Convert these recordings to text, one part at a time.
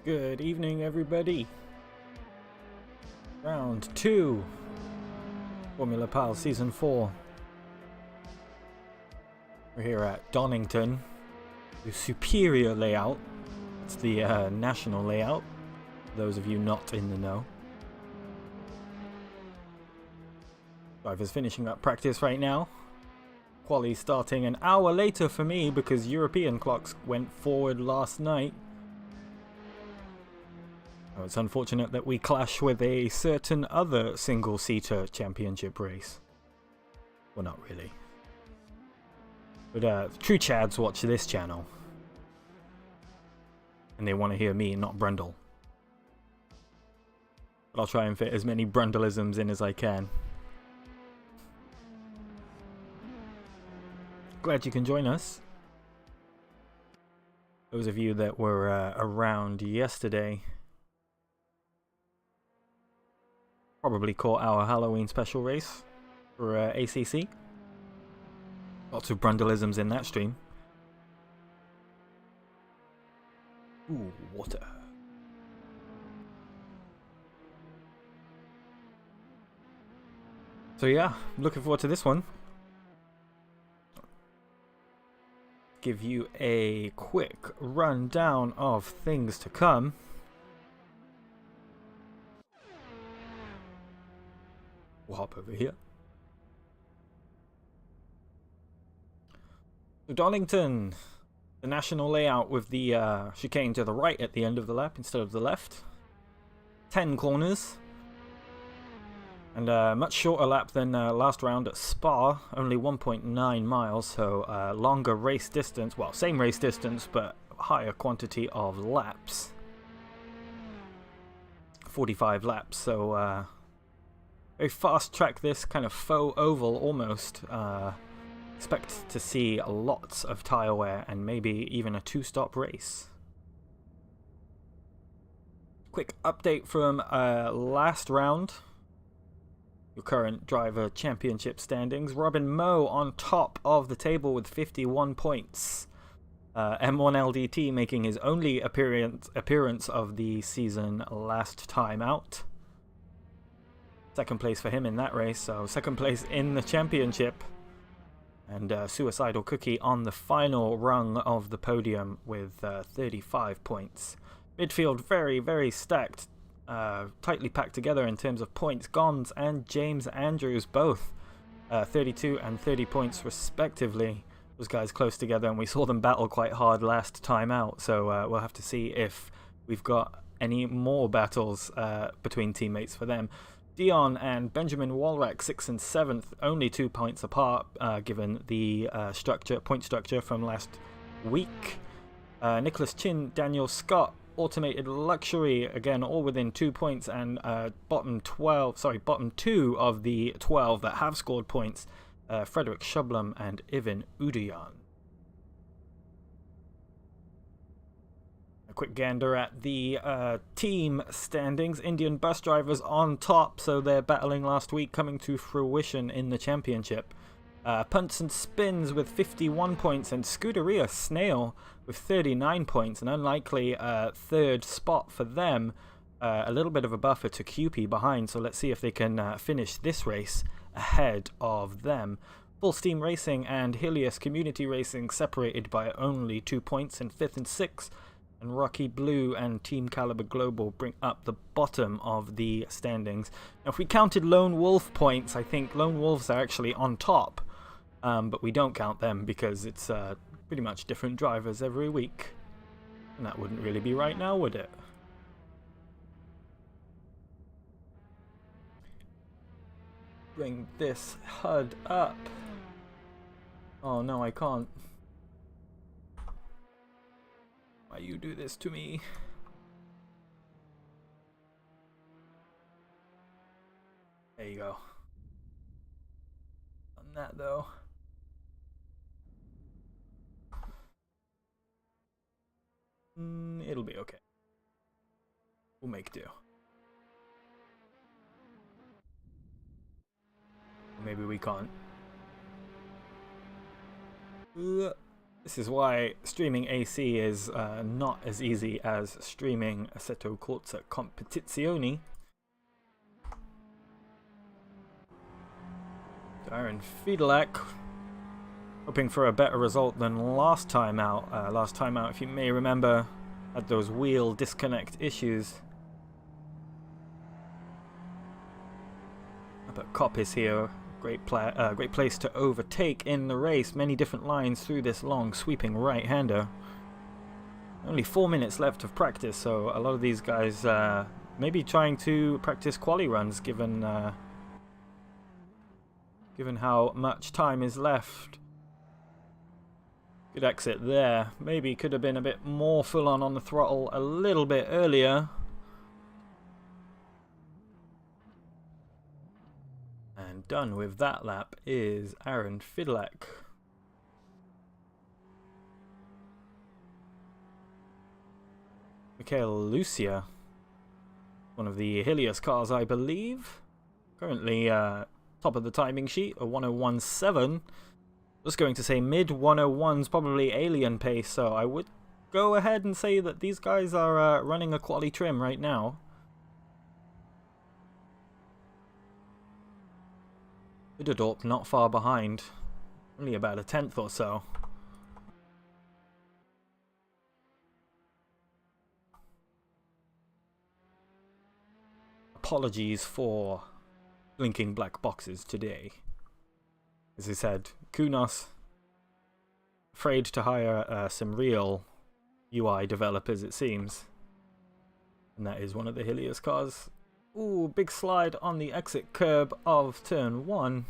Good evening, everybody. Round 2, Formula PAL Season 4. We're here at Donington, the superior layout. It's the national layout, those of you not in the know. Drivers finishing up practice right now. Quali starting an hour later for me because European clocks went forward last night. Oh, it's unfortunate that we clash with a certain other single-seater championship race. Well, not really. But true Chads watch this channel. And they want to hear me, not Brundle. But I'll try and fit as many Brundleisms in as I can. Glad you can join us. Those of you that were around yesterday probably caught our Halloween special race for ACC. Lots of Brundleisms in that stream. Ooh, water. So yeah, looking forward to this one. Give you a quick rundown of things to come. We'll hop over here. So Donington, the national layout with the chicane to the right at the end of the lap instead of the left. 10 corners. And much shorter lap than last round at Spa, only 1.9 miles, so longer race distance, well, same race distance, but higher quantity of laps. 45 laps, so very fast track, this kind of faux oval almost. Expect to see lots of tyre wear and maybe even a 2-stop race. Quick update from last round. Your current driver championship standings. Robin Moe on top of the table with 51 points. M1LDT making his only appearance of the season last time out. Second place for him in that race, so second place in the championship. And Suicidal Cookie on the final rung of the podium with 35 points. Midfield very, very stacked. Tightly packed together in terms of points. Gons and James Andrews both 32 and 30 points respectively. Those guys close together, and we saw them battle quite hard last time out, so we'll have to see if we've got any more battles between teammates for them. Dion and Benjamin Walrack 6th and 7th, only 2 points apart given the point structure from last week. Nicholas Chin, Daniel Scott, Automated Luxury, again all within 2 points, and bottom 2 of the 12 that have scored points, Frederick Shublum and Ivan Udayan. A quick gander at the team standings. Indian Bus Drivers on top, so their battling last week coming to fruition in the championship. Punts and Spins with 51 points, and Scuderia Snail with 39 points, an unlikely third spot for them. A little bit of a buffer to QP behind, so let's see if they can finish this race ahead of them. Full Steam Racing and Helios Community Racing separated by only 2 points in 5th and 6th, and Rocky Blue and Team Caliber Global bring up the bottom of the standings. Now, if we counted Lone Wolf points, I think Lone Wolves are actually on top. But we don't count them because it's pretty much different drivers every week. And that wouldn't really be right now, would it? Bring this HUD up. Oh no, I can't. Why you do this to me? There you go. On that though. It'll be okay. We'll make do. Maybe we can't. This is why streaming AC is not as easy as streaming Assetto Corsa Competizioni. Aaron Fiedlak hoping for a better result than last time out. Last time out, if you may remember, had those wheel disconnect issues. But Coppice here, great place to overtake in the race. Many different lines through this long sweeping right-hander. Only 4 minutes left of practice, so a lot of these guys maybe trying to practice quali runs given how much time is left. Good exit there. Maybe could have been a bit more full on the throttle a little bit earlier. And done with that lap is Aaron Fiedlak. Mikhail Lucia, one of the Helios cars, I believe. Currently top of the timing sheet, a 101.7. Just going to say mid 101's probably alien pace, so I would go ahead and say that these guys are running a quali trim right now. Udadorp not far behind, only about a 10th or so. Apologies for blinking black boxes today. As I said, Kunos afraid to hire some real UI developers, it seems. And that is one of the Helios cars Ooh, big slide on the exit curb of turn 1.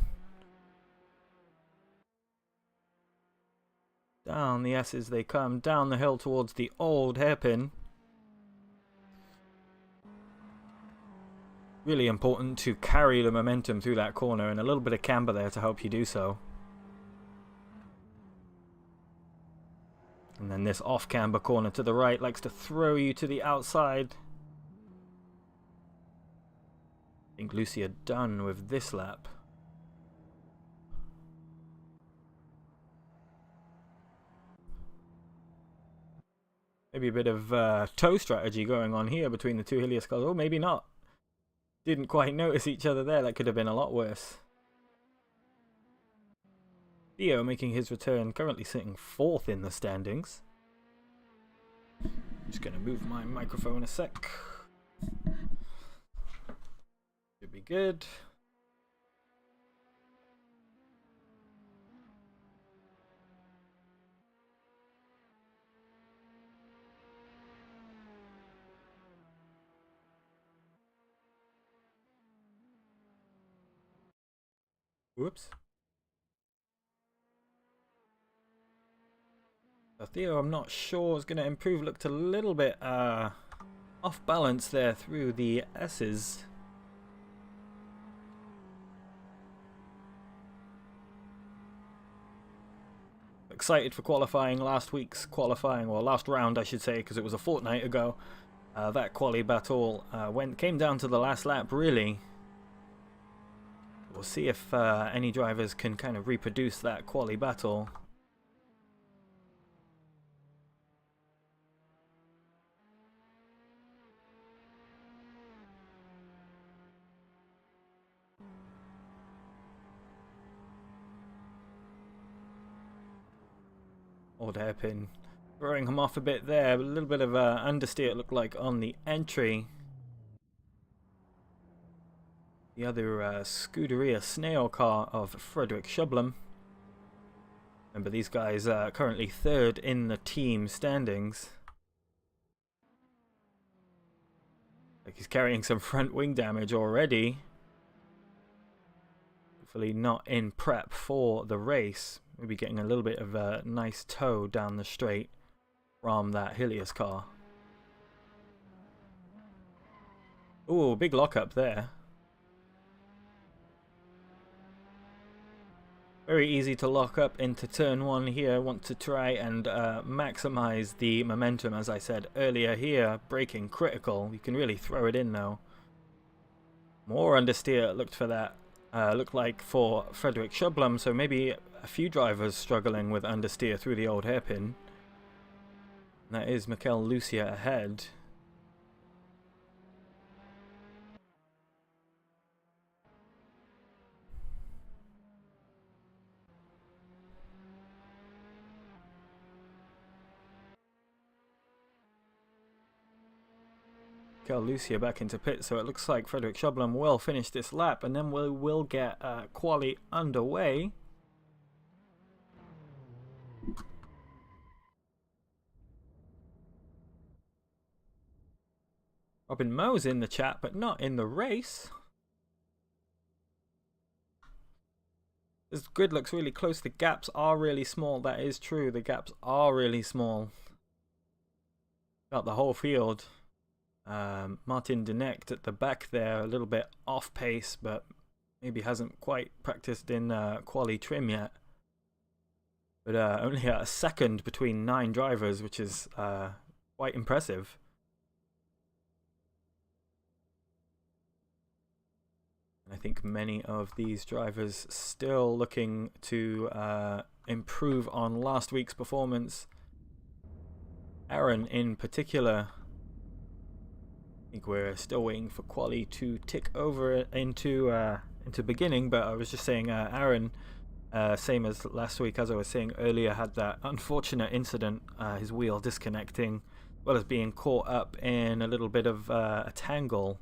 Down the S's they come, down the hill towards the old hairpin. Really important to carry the momentum through that corner, and a little bit of camber there to help you do so. And then this off camber corner to the right likes to throw you to the outside. I think Lucia done with this lap. Maybe a bit of toe strategy going on here between the two Helios cars. Oh, maybe not. Didn't quite notice each other there. That could have been a lot worse. Theo making his return, currently sitting 4th in the standings. Just going to move my microphone a sec. Should be good. Whoops. So Theo, I'm not sure, is going to improve. Looked a little bit off balance there through the S's. Excited for qualifying. Last week's qualifying, or last round I should say, because it was a fortnight ago. That quali battle came down to the last lap, really. We'll see if any drivers can kind of reproduce that quali battle. Old hairpin throwing him off a bit there. A little bit of understeer it looked like on the entry. The other Scuderia snail car of Frederick Shublem. Remember, these guys are currently 3rd in the team standings. Like he's carrying some front wing damage already. Hopefully not in prep for the race. Maybe getting a little bit of a nice tow down the straight from that Helios car. Ooh, big lockup there. Very easy to lock up into turn 1 here. Want to try and maximize the momentum, as I said earlier here. Braking critical. You can really throw it in though. More understeer looked for that. Looked like for Frederick Shublem, so maybe a few drivers struggling with understeer through the old hairpin. And that is Mikel Lucia ahead. Lucia back into pit, so it looks like Frederick Shublem will finish this lap, and then we will get quali underway. Robin Moe's in the chat, but not in the race. This grid looks really close. The gaps are really small. That is true. The gaps are really small. Got the whole field. Martin Denecht at the back there, a little bit off pace, but maybe hasn't quite practiced in quali trim yet. But only a second between 9 drivers, which is quite impressive. I think many of these drivers still looking to improve on last week's performance. Aaron in particular. I think we're still waiting for quali to tick over into beginning, but I was just saying Aaron, same as last week, as I was saying earlier, had that unfortunate incident, his wheel disconnecting, as well as being caught up in a little bit of a tangle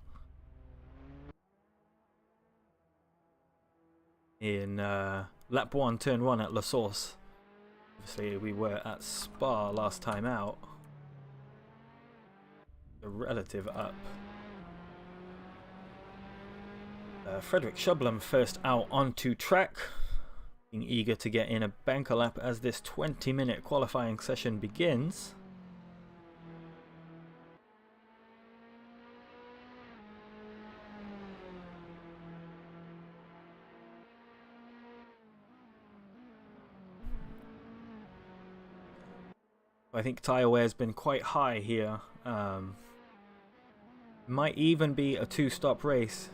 in lap 1, turn 1 at La Source. Obviously we were at Spa last time out. The relative up. Frederick Shublum first out onto track, being eager to get in a banker lap as this 20-minute qualifying session begins. I think tyre wear has been quite high here. Might even be a two-stop race.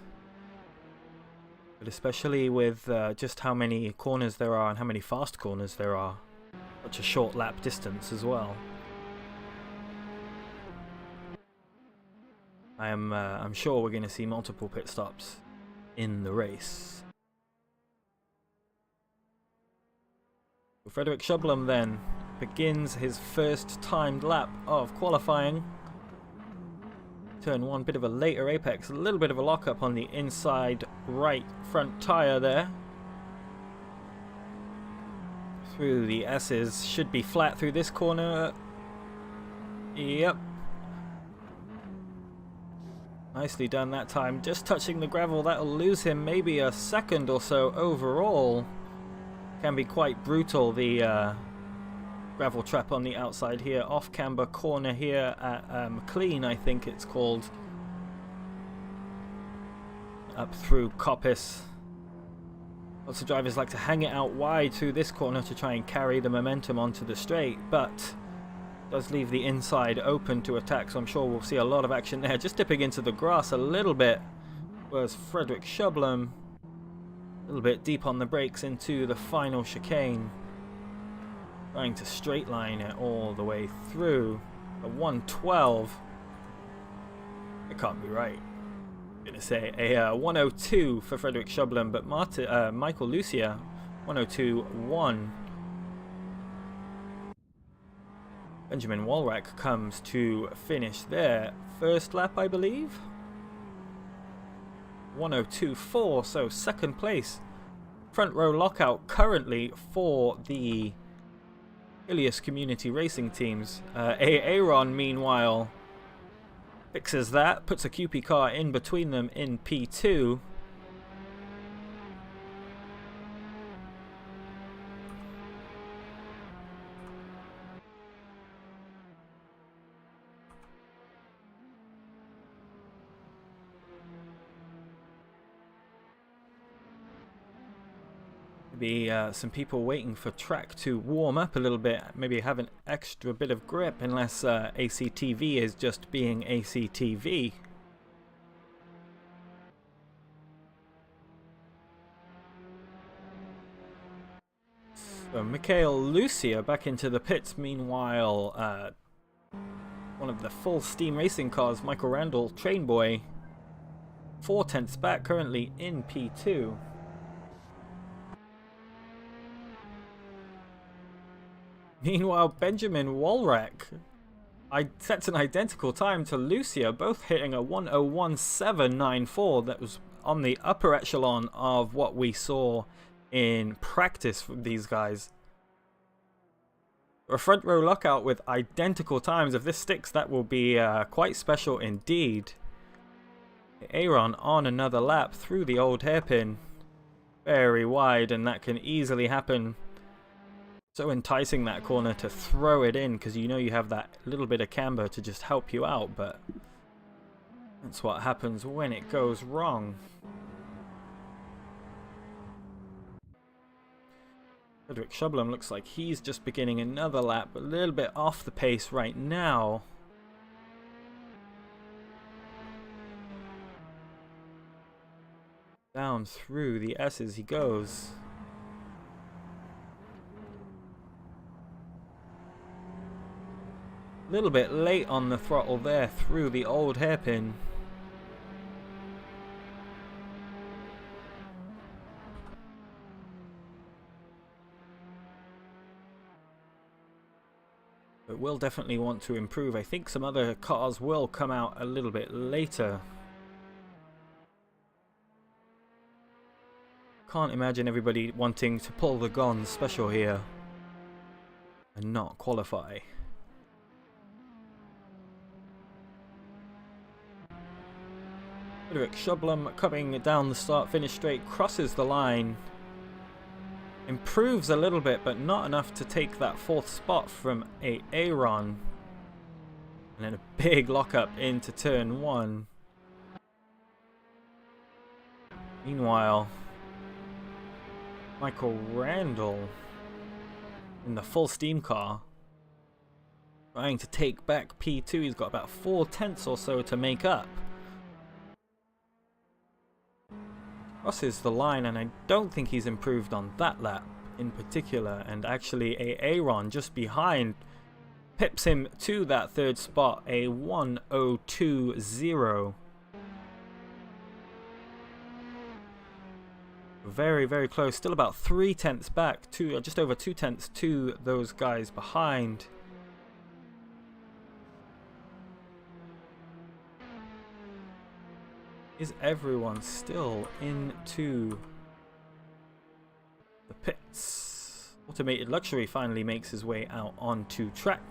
But especially with just how many corners there are and how many fast corners there are. Such a short lap distance as well. I'm sure we're going to see multiple pit stops in the race. Frederick Shublum then begins his first timed lap of qualifying. Turn 1, bit of a later apex, a little bit of a lockup on the inside right front tyre there. Through the S's, should be flat through this corner. Yep. Nicely done that time, just touching the gravel. That'll lose him maybe a second or so overall. Can be quite brutal, the gravel trap on the outside here. Off camber corner here at McLean, I think it's called. Up through Coppice. Lots of drivers like to hang it out wide through this corner to try and carry the momentum onto the straight, but does leave the inside open to attack, so I'm sure we'll see a lot of action there. Just dipping into the grass a little bit was Frederick Shublum. A little bit deep on the brakes into the final chicane. Trying to straight line it all the way through. A 112. It can't be right. I'm going to say a 102 for Frederick Shublum, but Michael Lucia, 102.1. Benjamin Walrack comes to finish there. First lap, I believe. 102.4, so second place. Front row lockout currently for the Ilias Community Racing teams. Aaron, meanwhile, fixes that, puts a QP car in between them in P2. Maybe some people waiting for track to warm up a little bit, maybe have an extra bit of grip, unless ACTV is just being ACTV. So Mikhail Lucia back into the pits. Meanwhile, one of the full steam racing cars, Michael Randall, Train Boy, 4/10ths back, currently in P2. Meanwhile, Benjamin Walrack sets an identical time to Lucia, both hitting a 1:01.794. That was on the upper echelon of what we saw in practice from these guys. A front row lockout with identical times. If this sticks, that will be quite special indeed. Aaron on another lap through the old hairpin. Very wide, and that can easily happen. So enticing that corner to throw it in, because you know you have that little bit of camber to just help you out, but that's what happens when it goes wrong. Frederick Shublum looks like he's just beginning another lap, a little bit off the pace right now. Down through the S's he goes. A little bit late on the throttle there through the old hairpin. But will definitely want to improve. I think some other cars will come out a little bit later. Can't imagine everybody wanting to pull the Gons special here and not qualify. Frederick Shublum coming down the start-finish straight, crosses the line. Improves a little bit, but not enough to take that 4th spot from Aaron. And then a big lockup into turn 1. Meanwhile, Michael Randall in the full steam car, trying to take back P2. He's got about 4 tenths or so to make up. Crosses the line, and I don't think he's improved on that lap in particular. And actually, Aaron just behind pips him to that 3rd spot, a 1:02.0. Very, very close. Still about 3 tenths back, just over 2 tenths to those guys behind. Is everyone still into the pits? Automated Luxury finally makes his way out onto track.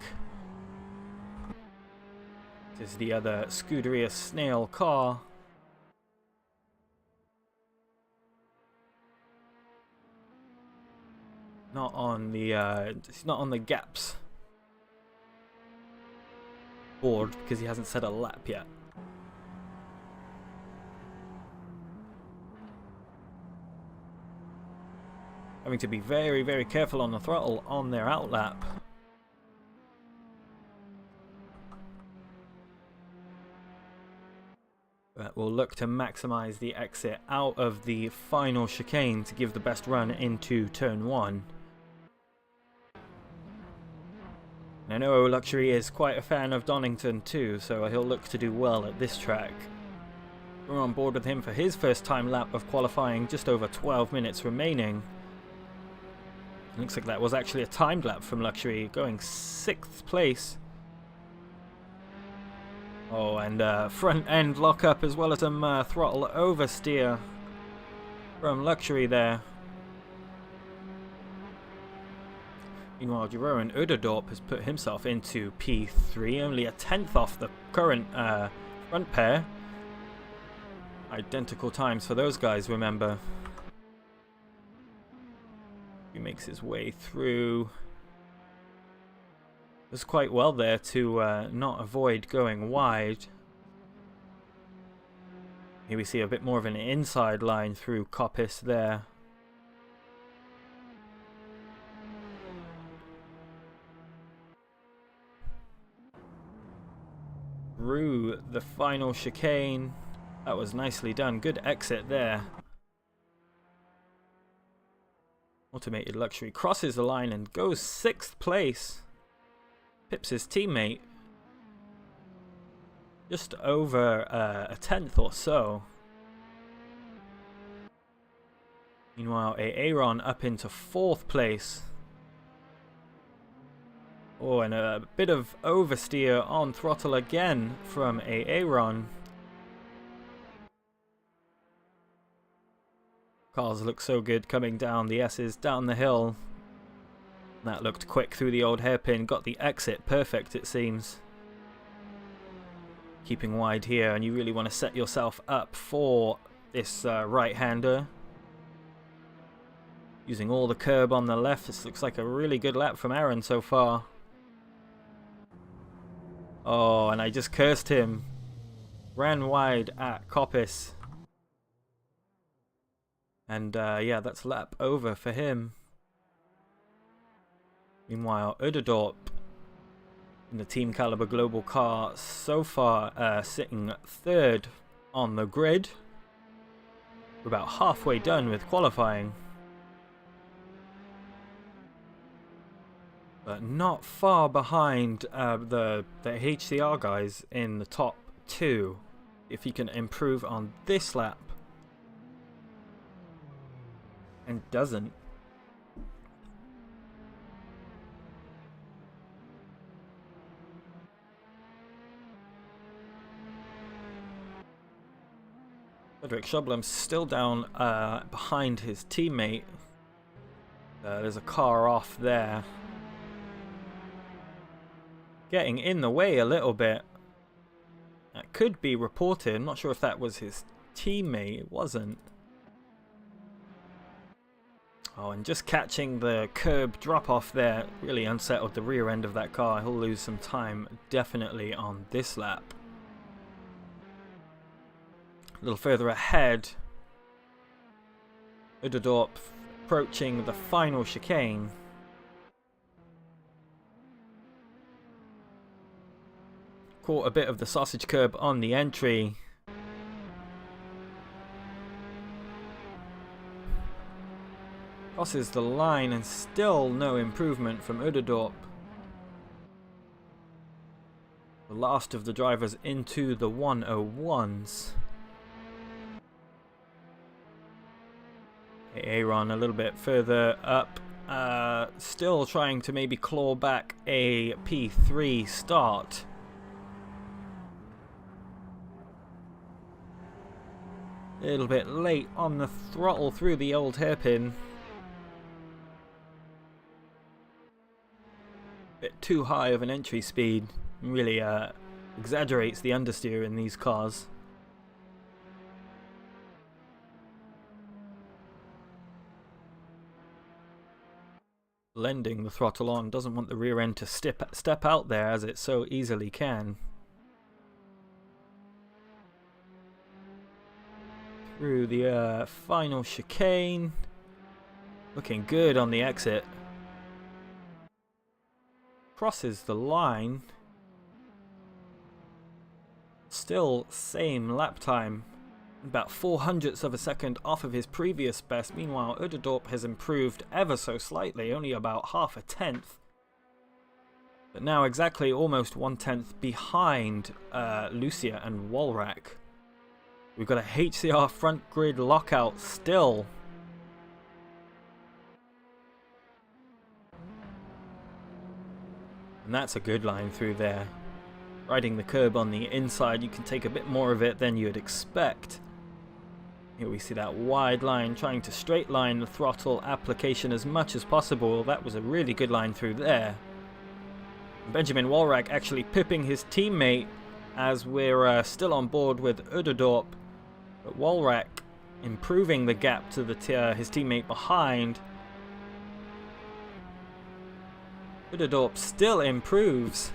This is the other Scuderia Snail car. Not on the it's not on the gaps board because he hasn't set a lap yet. Having to be very, very careful on the throttle on their outlap. But we'll look to maximize the exit out of the final chicane to give the best run into turn 1. And I know Luxury is quite a fan of Donington too, so he'll look to do well at this track. We're on board with him for his first time lap of qualifying, just over 12 minutes remaining. Looks like that was actually a timed lap from Luxury, going 6th place. Oh, and front end lockup as well as some throttle oversteer from Luxury there. Meanwhile, Jeroen Uderdorp has put himself into P3, only a 10th off the current front pair. Identical times for those guys, remember. He makes his way through. Does quite well there to not avoid going wide. Here we see a bit more of an inside line through Coppice there. Through the final chicane. That was nicely done. Good exit there. Automated Luxury crosses the line and goes 6th place. Pips his teammate. Just over a 10th or so. Meanwhile, Aaron up into 4th place. Oh, and a bit of oversteer on throttle again from Aaron. Cars look so good coming down the S's down the hill. That looked quick through the old hairpin. Got the exit perfect, it seems. Keeping wide here, and you really want to set yourself up for this right-hander. Using all the curb on the left. This looks like a really good lap from Aaron so far. Oh, and I just cursed him. Ran wide at Coppice. And yeah, that's lap over for him. Meanwhile, Uderdorp in the Team Caliber Global car so far sitting 3rd on the grid. We're about halfway done with qualifying. But not far behind the HCR guys in the top 2. If he can improve on this lap. And doesn't. Frederick Shublum's still down behind his teammate. There's a car off there. Getting in the way a little bit. That could be reported. I'm not sure if that was his teammate. It wasn't. Oh, and just catching the curb drop off there really unsettled the rear end of that car. He'll lose some time definitely on this lap. A little further ahead, Uderdorp approaching the final chicane. Caught a bit of the sausage curb on the entry. Crosses the line and still no improvement from Uderdorp. The last of the drivers into the 101s. Aaron a little bit further up. Still trying to maybe claw back a P3 start. A little bit late on the throttle through the old hairpin. Bit too high of an entry speed. Really exaggerates the understeer in these cars. Blending the throttle on. Doesn't want the rear end to step out there as it so easily can. Through the final chicane. Looking good on the exit. Crosses the line. Still same lap time. About 0.04 of a second off of his previous best. Meanwhile, Uderdorp has improved ever so slightly, only about 0.5. But now exactly almost 1/10 behind Lucia and Walrack. We've got a HCR front grid lockout still. And that's a good line through there. Riding the curb on the inside, you can take a bit more of it than you'd expect. Here we see that wide line, trying to straight line the throttle application as much as possible. That was a really good line through there. Benjamin Walrack actually pipping his teammate as we're still on board with Uderdorp. But Walrack improving the gap to his teammate behind. Uderdorp still improves.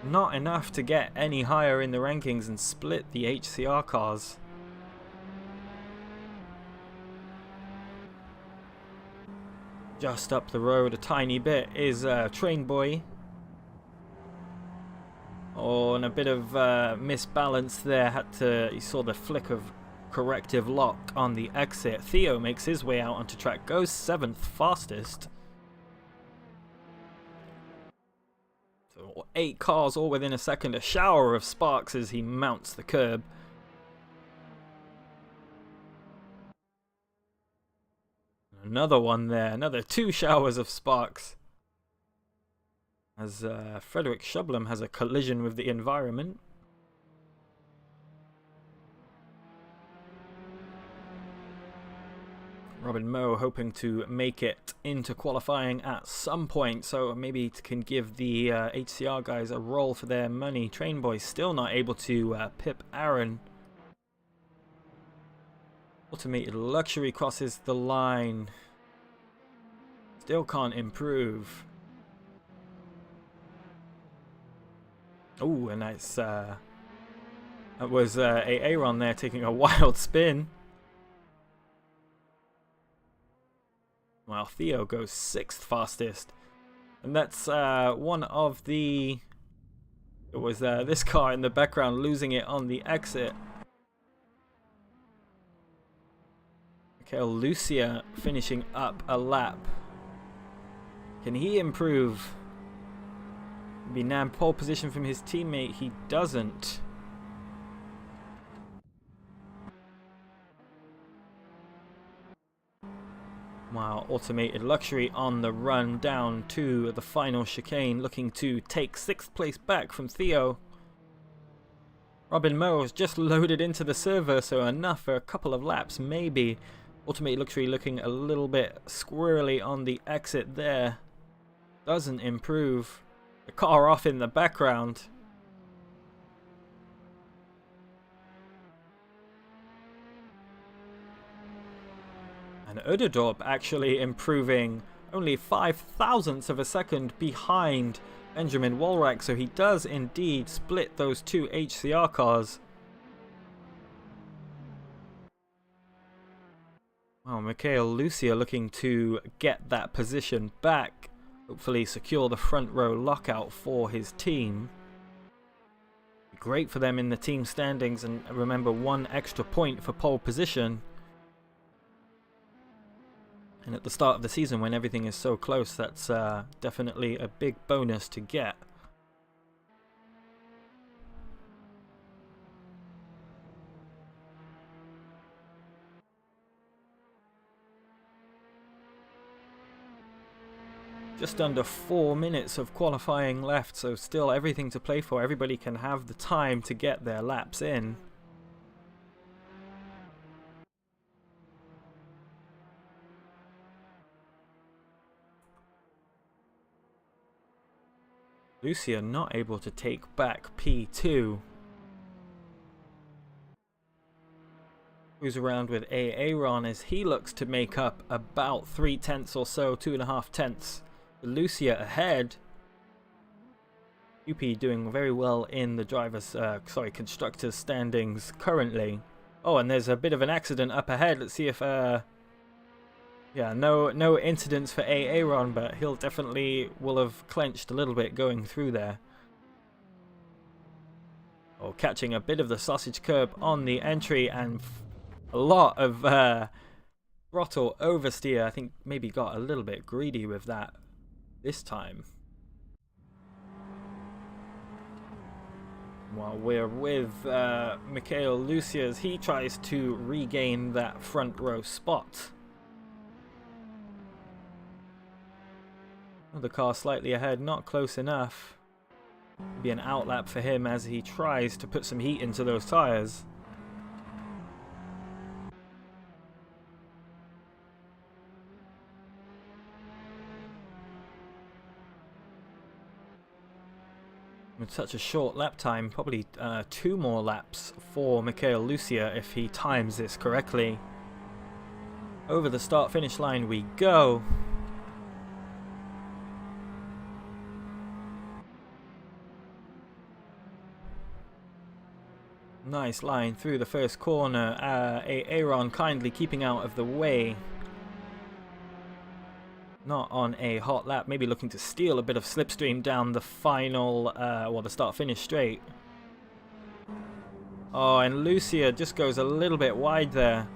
Not enough to get any higher in the rankings and split the HCR cars. Just up the road a tiny bit is Train Boy. Oh, and a bit of misbalance there. You saw the flick of corrective lock on the exit. Theo makes his way out onto track, goes 7th fastest. So 8 cars all within a second. A shower of sparks as he mounts the curb. Another one there. Another 2 showers of sparks. As Frederick Shublem has a collision with the environment. Robin Moe hoping to make it into qualifying at some point, so maybe it can give the HCR guys a roll for their money. Train Boy still not able to pip Aaron. Automated Luxury crosses the line. Still can't improve. Oh, and that's that was Aaron there taking a wild spin. Well, Theo goes 6th fastest, and that's one of the. It was this car in the background losing it on the exit. Okay, Lucia finishing up a lap. Can he improve? Be now pole position from his teammate. He doesn't. Wow, Automated Luxury on the run down to the final chicane, looking to take 6th place back from Theo. Robin Moe has just loaded into the server, so enough for a couple of laps, maybe. Automated Luxury looking a little bit squirrely on the exit there. Doesn't improve. The car off in the background. And Uderdorp actually improving only 0.005 of a second behind Benjamin Wolrach, so he does indeed split those two HCR cars. Well, Mikhail Lucia looking to get that position back, hopefully secure the front row lockout for his team. Great for them in the team standings, and remember, 1 extra point for pole position. And at the start of the season, when everything is so close, that's definitely a big bonus to get. Just under 4 minutes of qualifying left, so still everything to play for. Everybody can have the time to get their laps in. Lucia not able to take back P2. Who's around with Aaron as he looks to make up about 0.3 or so, 2.5. Lucia ahead. UP doing very well in the constructors standings currently. Oh, and there's a bit of an accident up ahead. Let's see if yeah, no incidents for Aaron, but he'll definitely will have clenched a little bit going through there. Oh, catching a bit of the sausage curb on the entry, and a lot of throttle oversteer. I think maybe got a little bit greedy with that this time. While we're with Mikhail Lucia as he tries to regain that front row spot. The car slightly ahead, not close enough. Be an outlap for him as he tries to put some heat into those tyres. With such a short lap time, probably 2 more laps for Mikhail Lucia if he times this correctly. Over the start-finish line we go. Nice line through the first corner. Aaron kindly keeping out of the way. Not on a hot lap, maybe looking to steal a bit of slipstream down the final, the start-finish straight. Oh, and Lucia just goes a little bit wide there.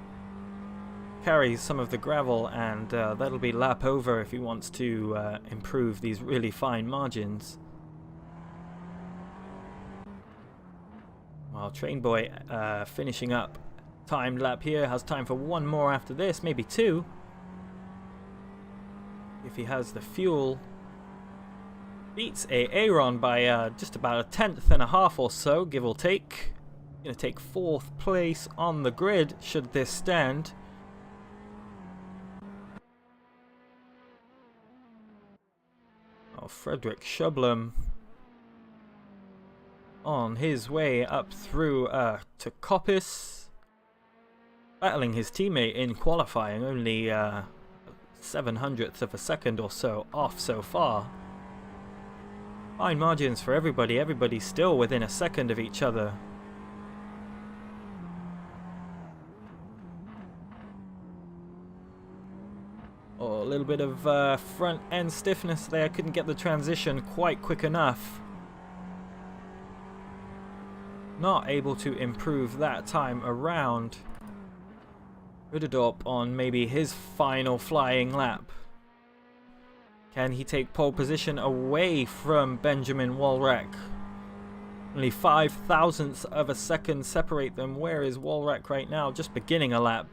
Carries some of the gravel, and that'll be lap over if he wants to improve these really fine margins. While Trainboy finishing up timed lap here, has time for 1 more after this, maybe 2. If he has the fuel. Beats Aaron by just about 1/10 or so, give or take. Gonna take 4th place on the grid should this stand. Oh, Frederick Shublum on his way up through to Coppice, battling his teammate in qualifying, only 0.07 of a second or so off so far. Fine margins for everybody, everybody's still within a second of each other. Oh, a little bit of front end stiffness there, couldn't get the transition quite quick enough. Not able to improve that time around. Uderdorp on maybe his final flying lap. Can he take pole position away from Benjamin Wolrach? Only 0.005 of a second separate them. Where is Wolrach right now? Just beginning a lap.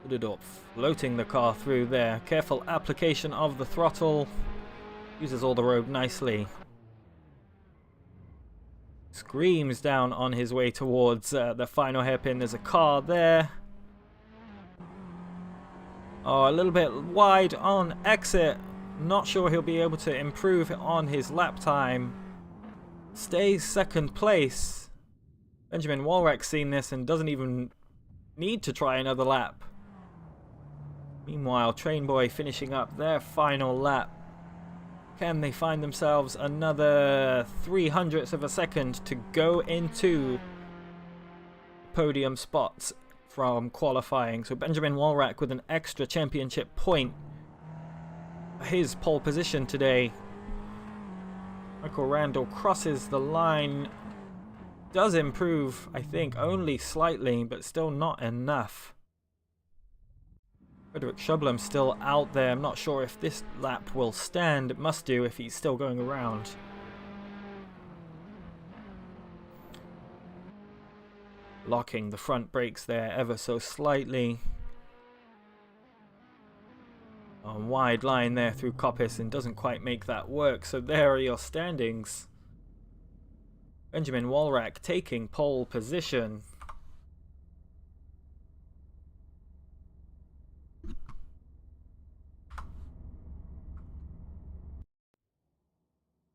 Uderdorp floating the car through there. Careful application of the throttle. Uses all the road nicely. Screams down on his way towards the final hairpin. There's a car there. Oh, a little bit wide on exit. Not sure he'll be able to improve on his lap time. Stays 2nd place. Benjamin Walrack's seen this and doesn't even need to try another lap. Meanwhile, Trainboy finishing up their final lap. Can they find themselves another 0.03 of a second to go into podium spots from qualifying? So Benjamin Walrack with an extra championship point. His pole position today. Michael Randall crosses the line. Does improve, I think, only slightly, but still not enough. Frederick Shublum still out there. I'm not sure if this lap will stand. It must do if he's still going around. Locking the front brakes there ever so slightly. A wide line there through Coppice and doesn't quite make that work. So there are your standings. Benjamin Walrack taking pole position.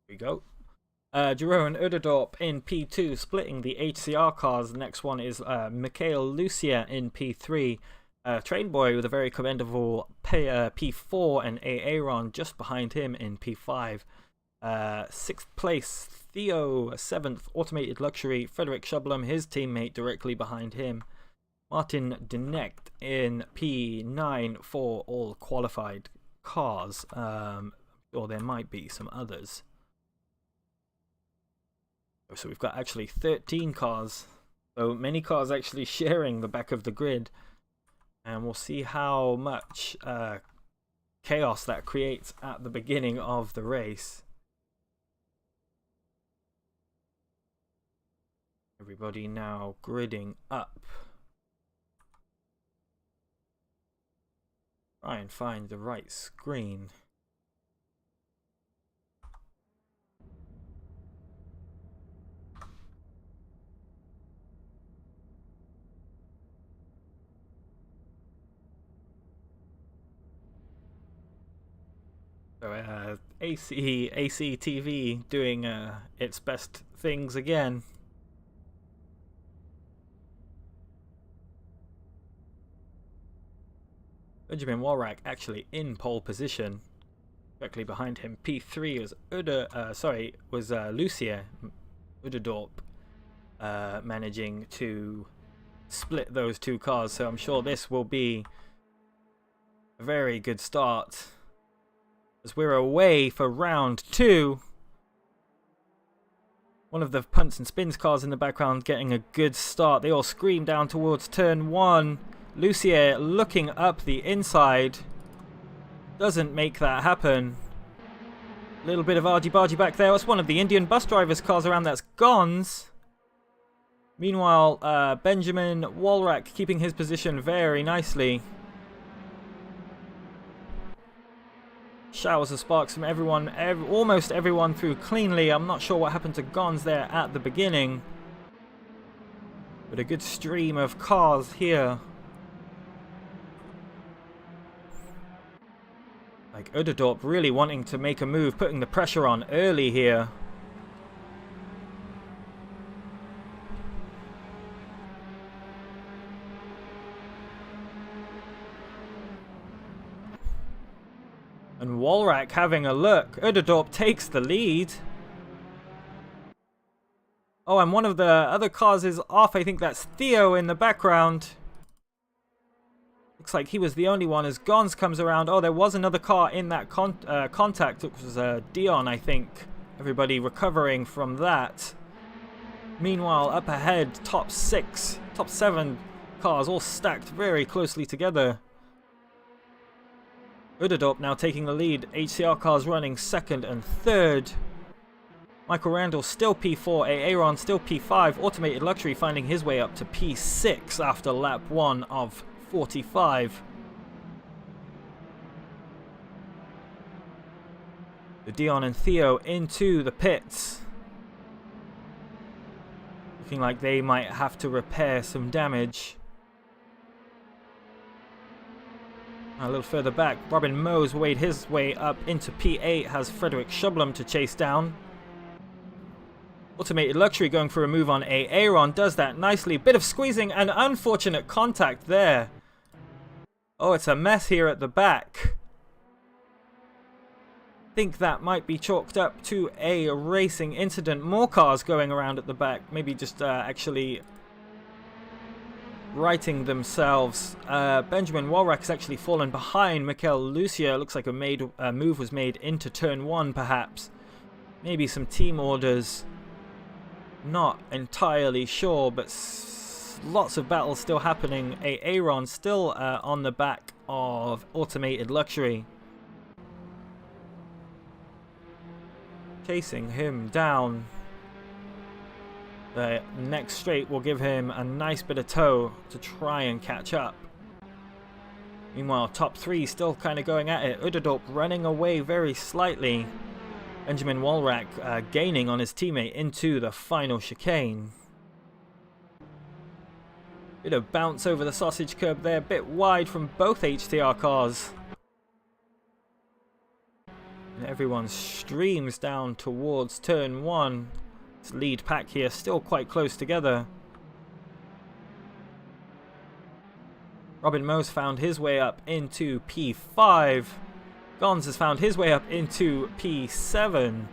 We go. Jeroen Uderdorp in P2, splitting the HCR cars. The next one is Mikhail Lucia in P3. Trainboy with a very commendable P4 and Aaron just behind him in P5. 6th place, Theo, 7th, Automated Luxury. Frederick Shublum, his teammate, directly behind him. Martin Denecht in P9 for all qualified cars. Or there might be some others. So we've got actually 13 cars. So many cars actually sharing the back of the grid. And we'll see how much chaos that creates at the beginning of the race. Everybody now gridding up. Try and find the right screen. So AC TV doing its best things again. Benjamin Walrack actually in pole position. Directly behind him, P3 was Lucia Uderdorp managing to split those two cars. So I'm sure this will be a very good start. As we're away for round 2. One of the punts and spins cars in the background getting a good start. They all scream down towards turn 1. Lucia looking up the inside. Doesn't make that happen. A little bit of argy-bargy back there. That's one of the Indian bus drivers' cars around. That's Gon's. Meanwhile, Benjamin Walrack keeping his position very nicely. Showers of sparks from everyone, almost everyone through cleanly. I'm not sure what happened to Gon's there at the beginning. But a good stream of cars here. Like Uderdorp really wanting to make a move, putting the pressure on early here. And Walrack having a look. Uderdorp takes the lead. Oh, and one of the other cars is off. I think that's Theo in the background. Looks like he was the only one as Gons comes around. Oh, there was another car in that contact. It was Dion, I think. Everybody recovering from that. Meanwhile, up ahead, top 7 cars all stacked very closely together. Uderdorp now taking the lead. HCR cars running 2nd and 3rd. Michael Randall still P4. Aaron still P5. Automated Luxury finding his way up to P6 after lap 1 of 45. The Dion and Theo into the pits. Looking like they might have to repair some damage. A little further back, Robin Mose weighed his way up into P8, has Frederick Shublum to chase down. Automated Luxury going for a move on Aaron, does that nicely. Bit of squeezing and unfortunate contact there. Oh, it's a mess here at the back. Think that might be chalked up to a racing incident. More cars going around at the back. Maybe just actually righting themselves. Benjamin Walrack has actually fallen behind Mikel Lucia. Looks like a move was made into turn 1 perhaps. Maybe some team orders. Not entirely sure, but lots of battles still happening. Aaron still on the back of Automated Luxury. Chasing him down. The next straight will give him a nice bit of tow to try and catch up. Meanwhile, top 3 still kind of going at it. Udadorp running away very slightly. Benjamin Walrack gaining on his teammate into the final chicane. Bit of bounce over the sausage curb there, bit wide from both HTR cars. And everyone streams down towards turn 1. This lead pack here still quite close together. Robin Mose found his way up into P5. Gons has found his way up into P7.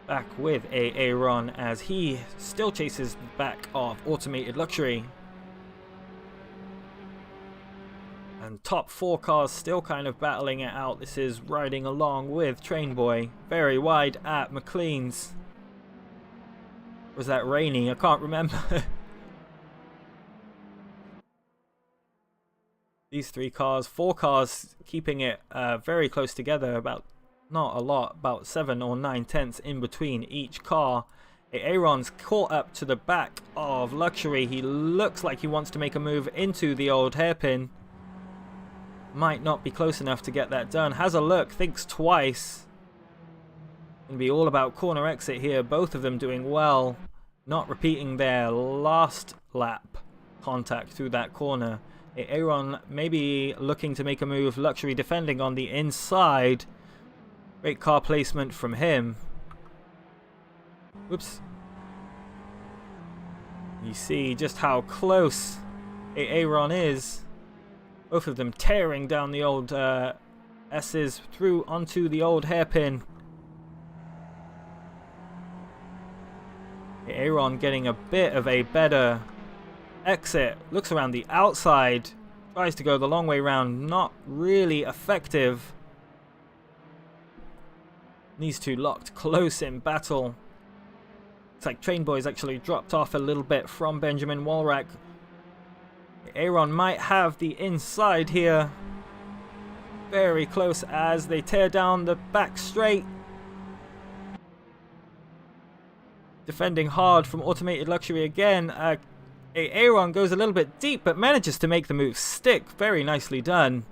Back with Aaron as he still chases the back of Automated Luxury. And top 4 cars still kind of battling it out. This is riding along with Trainboy. Very wide at McLean's. Was that rainy? I can't remember. These 4 cars keeping it very close together. About, not a lot, about 7 or 9 tenths in between each car. Aaron's caught up to the back of Luxury. He looks like he wants to make a move into the old hairpin. Might not be close enough to get that done. Has a look, thinks twice. Gonna be all about corner exit here. Both of them doing well. Not repeating their last lap contact through that corner. Aaron maybe looking to make a move. Luxury defending on the inside. Great car placement from him. Whoops. You see just how close Aaron is. Both of them tearing down the old S's through onto the old hairpin. Aaron getting a bit of a better exit. Looks around the outside. Tries to go the long way round. Not really effective. These two locked close in battle. Looks like Trainboy's actually dropped off a little bit from Benjamin Walrack. Aaron might have the inside here. Very close as they tear down the back straight. Defending hard from Automated Luxury again. Aaron goes a little bit deep but manages to make the move stick. Very nicely done.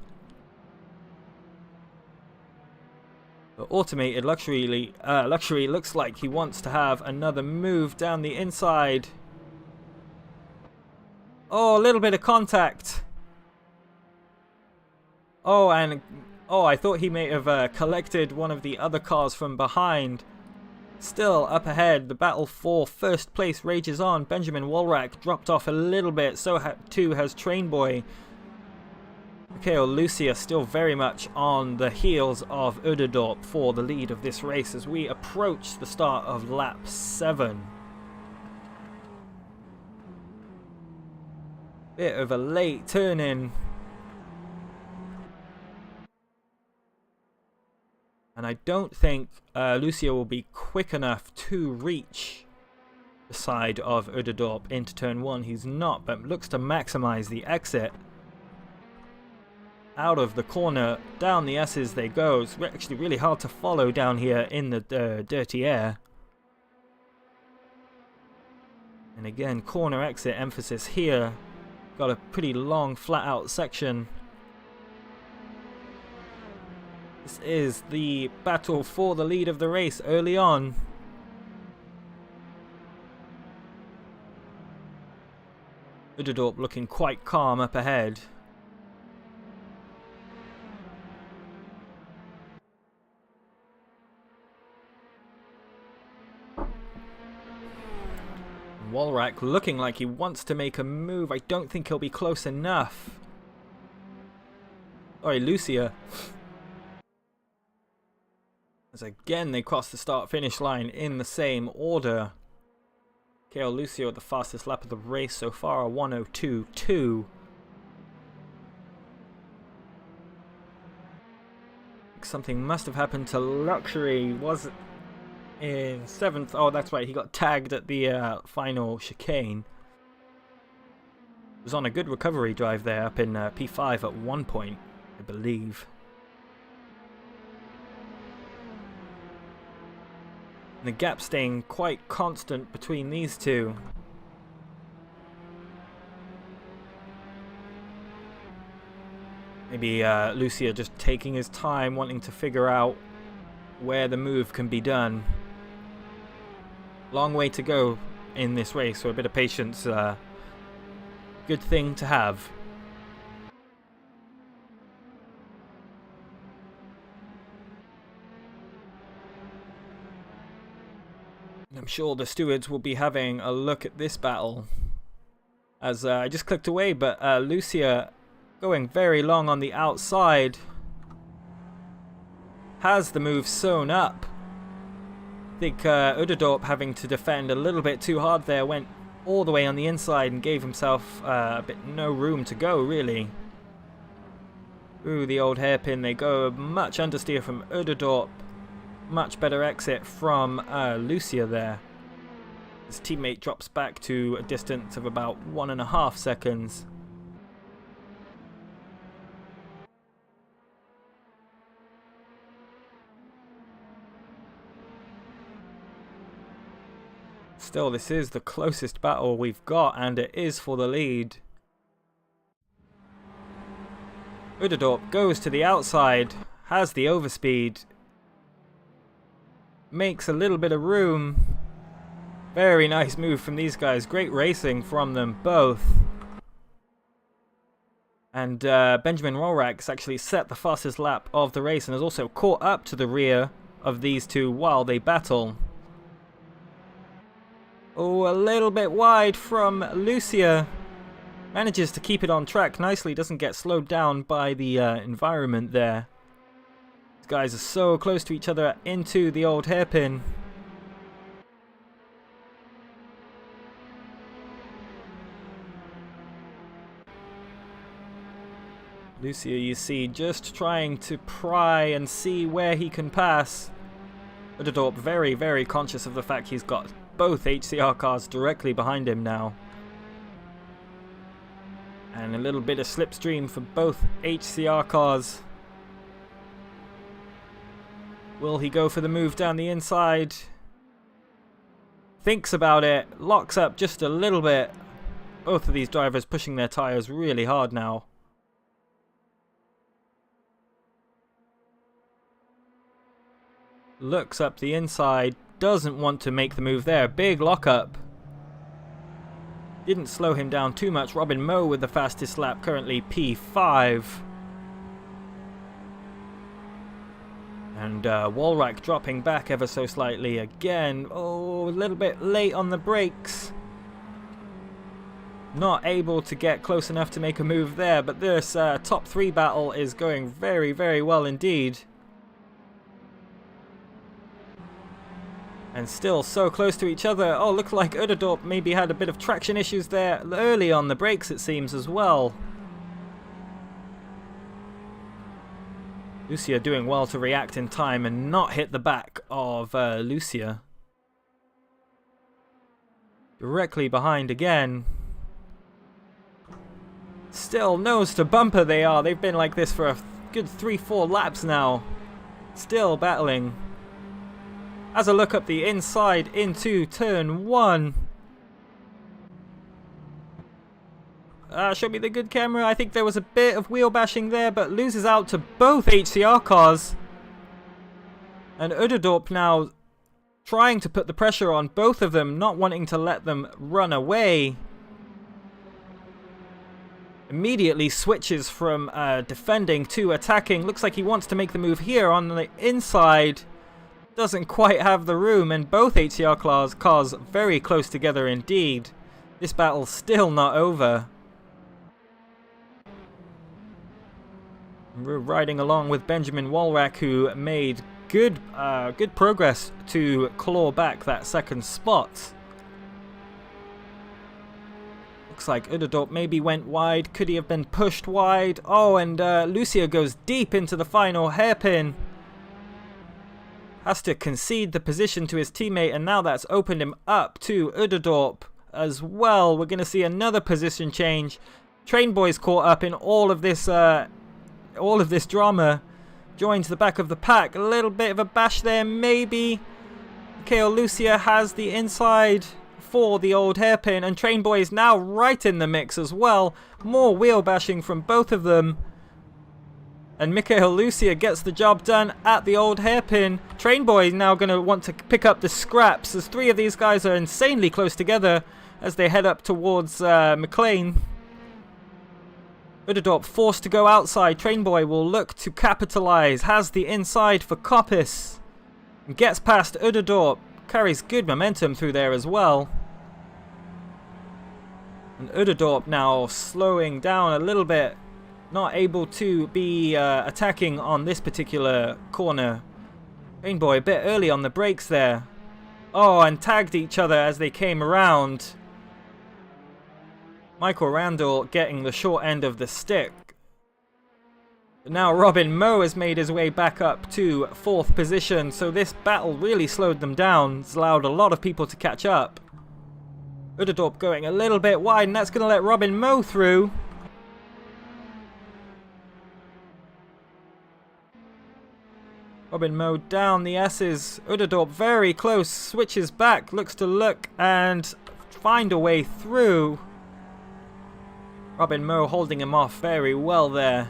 But Automated Luxury looks like he wants to have another move down the inside. Oh, a little bit of contact. Oh, and I thought he may have collected one of the other cars from behind. Still up ahead, the battle for first place rages on. Benjamin Walrack dropped off a little bit, so too has Trainboy. Mikel Lucia still very much on the heels of Udadorp for the lead of this race as we approach the start of lap 7. Bit of a late turn in. And I don't think Lucia will be quick enough to reach the side of Udadorp into turn 1. He's not, but looks to maximize the exit. Out of the corner, down the S's they go. It's actually really hard to follow down here in the dirty air. And again, corner exit emphasis here. Got a pretty long flat out section. This is the battle for the lead of the race early on. Udadorp looking quite calm up ahead. Walrack looking like he wants to make a move. I don't think he'll be close enough. Sorry, Lucia. As again they cross the start-finish line in the same order. KO Lucio at the fastest lap of the race so far, a 1:02.2. Something must have happened to Luxury. Was in 7th. Oh, that's right. He got tagged at the final chicane. Was on a good recovery drive there, up in P5 at one point, I believe. And the gap staying quite constant between these two. Maybe Lucia just taking his time, wanting to figure out where the move can be done. Long way to go in this race, so a bit of patience, good thing to have. I'm sure the stewards will be having a look at this battle. As I just clicked away, but Lucia going very long on the outside. Has the move sewn up. I think Uderdorp having to defend a little bit too hard there. Went all the way on the inside and gave himself a bit no room to go, really. Ooh, the old hairpin. They go much understeer from Uderdorp. Much better exit from Lucia there. His teammate drops back to a distance of about 1.5 seconds. Still, this is the closest battle we've got, and it is for the lead. Uderdorp goes to the outside, has the overspeed, makes a little bit of room. Very nice move from these guys. Great racing from them both. And Benjamin Rolrack's actually set the fastest lap of the race and has also caught up to the rear of these two while they battle. Oh, a little bit wide from Lucia. Manages to keep it on track nicely. Doesn't get slowed down by the environment there. These guys are so close to each other into the old hairpin. Lucia, you see, just trying to pry and see where he can pass. Uderdorp very, very conscious of the fact he's got both HCR cars directly behind him now. And a little bit of slipstream for both HCR cars. Will he go for the move down the inside? Thinks about it, locks up just a little bit. Both of these drivers pushing their tyres really hard now. Looks up the inside, doesn't want to make the move there. Big lockup. Didn't slow him down too much. Robin Moe with the fastest lap, currently P5. And Walrack dropping back ever so slightly again. Oh, a little bit late on the brakes. Not able to get close enough to make a move there, but this top 3 battle is going very, very well indeed. And still so close to each other. Oh, looks like Uderdorp maybe had a bit of traction issues there early on the brakes, it seems, as well. Lucia doing well to react in time and not hit the back of Lucia. Directly behind again. Still nose to bumper they are. They've been like this for a good 3-4 laps now. Still battling. As a look up the inside into turn 1. Show me the good camera. I think there was a bit of wheel bashing there, but loses out to both HCR cars. And Uderdorp now trying to put the pressure on both of them, not wanting to let them run away. Immediately switches from defending to attacking. Looks like he wants to make the move here on the inside. doesn't quite have the room, and both HCR cars very close together indeed. This battle's still not over. We're riding along with Benjamin Walrack, who made good progress to claw back that second spot. Looks like Uderdorp maybe went wide. Could he have been pushed wide? Oh, and Lucia goes deep into the final hairpin. Has to concede the position to his teammate, and now that's opened him up to Uderdorp as well. We're going to see another position change. Train Boy's caught up in all of this drama. Joins the back of the pack. A little bit of a bash there, maybe. Mikhail Lucia has the inside for the old hairpin, and Train Boy is now right in the mix as well. More wheel bashing from both of them. And Mikhail Lucia gets the job done at the old hairpin. Train Boy is now going to want to pick up the scraps, as three of these guys are insanely close together as they head up towards McLean. Uderdorp forced to go outside. Train Boy will look to capitalize. Has the inside for Coppice. Gets past Uderdorp. Carries good momentum through there as well. And Uderdorp now slowing down a little bit. Not able to be attacking on this particular corner. Train Boy a bit early on the brakes there. Oh, and tagged each other as they came around. Michael Randall getting the short end of the stick. But now Robin Moe has made his way back up to 4th position, so this battle really slowed them down. It's allowed a lot of people to catch up. Uderdorp going a little bit wide, and that's going to let Robin Moe through. Robin Moe down the S's. Uderdorp very close, switches back, looks to look and find a way through. Robin Moe holding him off very well there.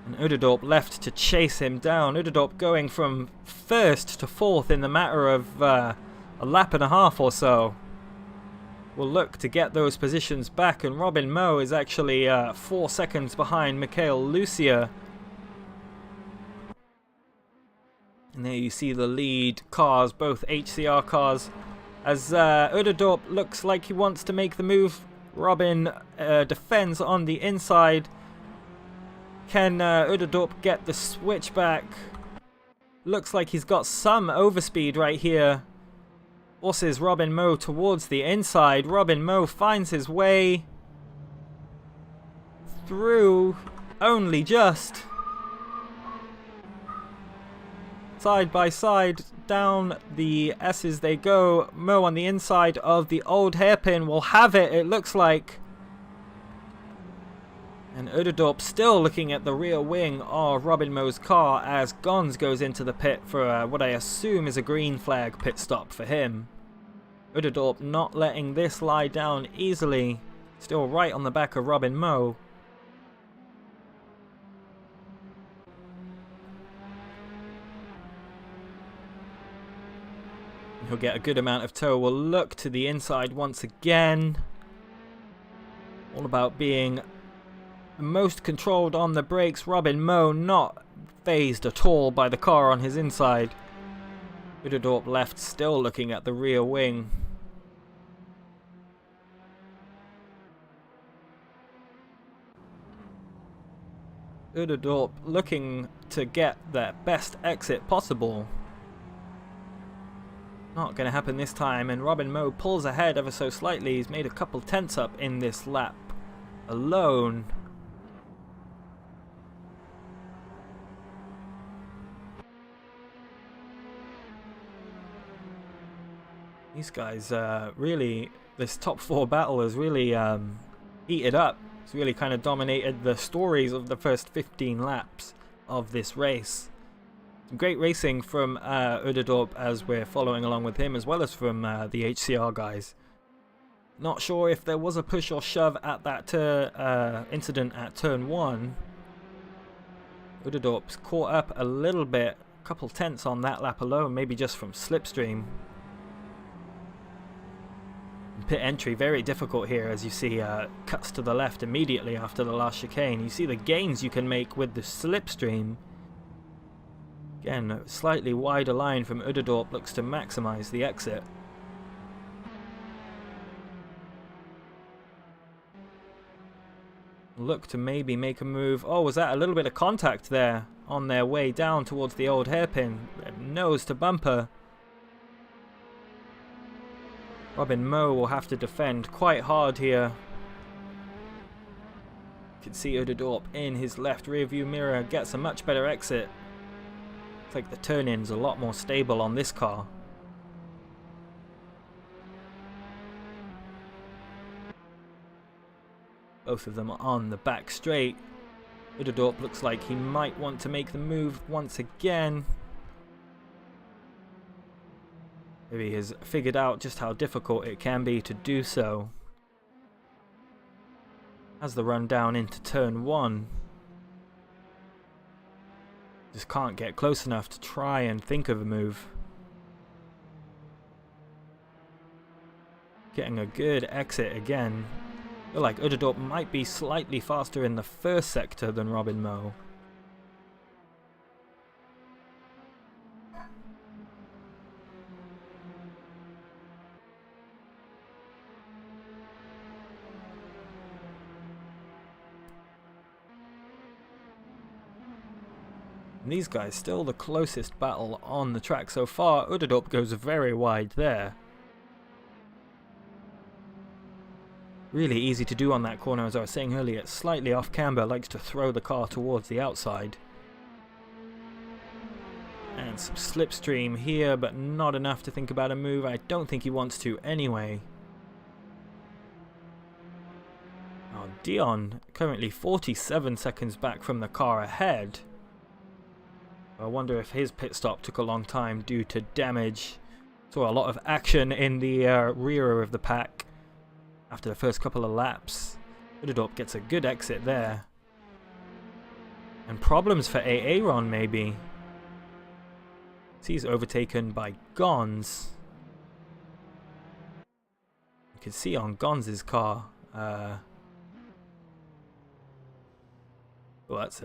And Uderdorp left to chase him down. Uderdorp going from 1st to 4th in the matter of a lap and a half or so. Will look to get those positions back, and Robin Moe is actually 4 seconds behind Mikhail Lucia. And there you see the lead cars, both HCR cars, as Uderdorp looks like he wants to make the move. Robin defends on the inside. Can Uderdorp get the switch back? Looks like he's got some overspeed right here. Forces Robin Moe towards the inside. Robin Moe finds his way through only just. Side by side, down the S's they go. Moe on the inside of the old hairpin will have it, it looks like. And Uderdorp still looking at the rear wing of Robin Moe's car as Gons goes into the pit for what I assume is a green flag pit stop for him. Uderdorp not letting this lie down easily. Still right on the back of Robin Moe. He'll get a good amount of tow. We'll look to the inside once again. All about being most controlled on the brakes. Robin Moe not phased at all by the car on his inside. Uderdorp left still looking at the rear wing. Uderdorp looking to get the best exit possible. Not going to happen this time, and Robin Moe pulls ahead ever so slightly. He's made a couple tenths up in this lap alone. These guys really, this top 4 battle has really heated up. It's really kind of dominated the stories of the first 15 laps of this race. Great racing from Uderdorp as we're following along with him, as well as from the HCR guys. Not sure if there was a push or shove at that incident at turn 1. Uderdorp's caught up a little bit, a couple tenths on that lap alone, maybe just from slipstream. Pit entry very difficult here, as you see cuts to the left immediately after the last chicane. You see the gains you can make with the slipstream. Again, a slightly wider line from Uderdorp looks to maximise the exit. Look to maybe make a move. Oh, was that a little bit of contact there on their way down towards the old hairpin? Nose to bumper. Robin Moe will have to defend quite hard here. You can see Uderdorp in his left rear view mirror gets a much better exit. Looks like the turn-in's a lot more stable on this car. Both of them on the back straight. Uderdorp looks like he might want to make the move once again. Maybe he has figured out just how difficult it can be to do so. Has the run down into turn 1. Just can't get close enough to try and think of a move. Getting a good exit again. I feel like Uderdorp might be slightly faster in the first sector than Robin Moe. And these guys still the closest battle on the track so far. Uderdorp goes very wide there. Really easy to do on that corner, as I was saying earlier. Slightly off camber, likes to throw the car towards the outside. And some slipstream here, but not enough to think about a move. I don't think he wants to anyway. Oh, Dion currently 47 seconds back from the car ahead. I wonder if his pit stop took a long time due to damage. Saw a lot of action in the rear of the pack. After the first couple of laps, Uderdorp gets a good exit there. And problems for Aaron maybe. He's overtaken by Gons. You can see on Gons' car. Oh, that's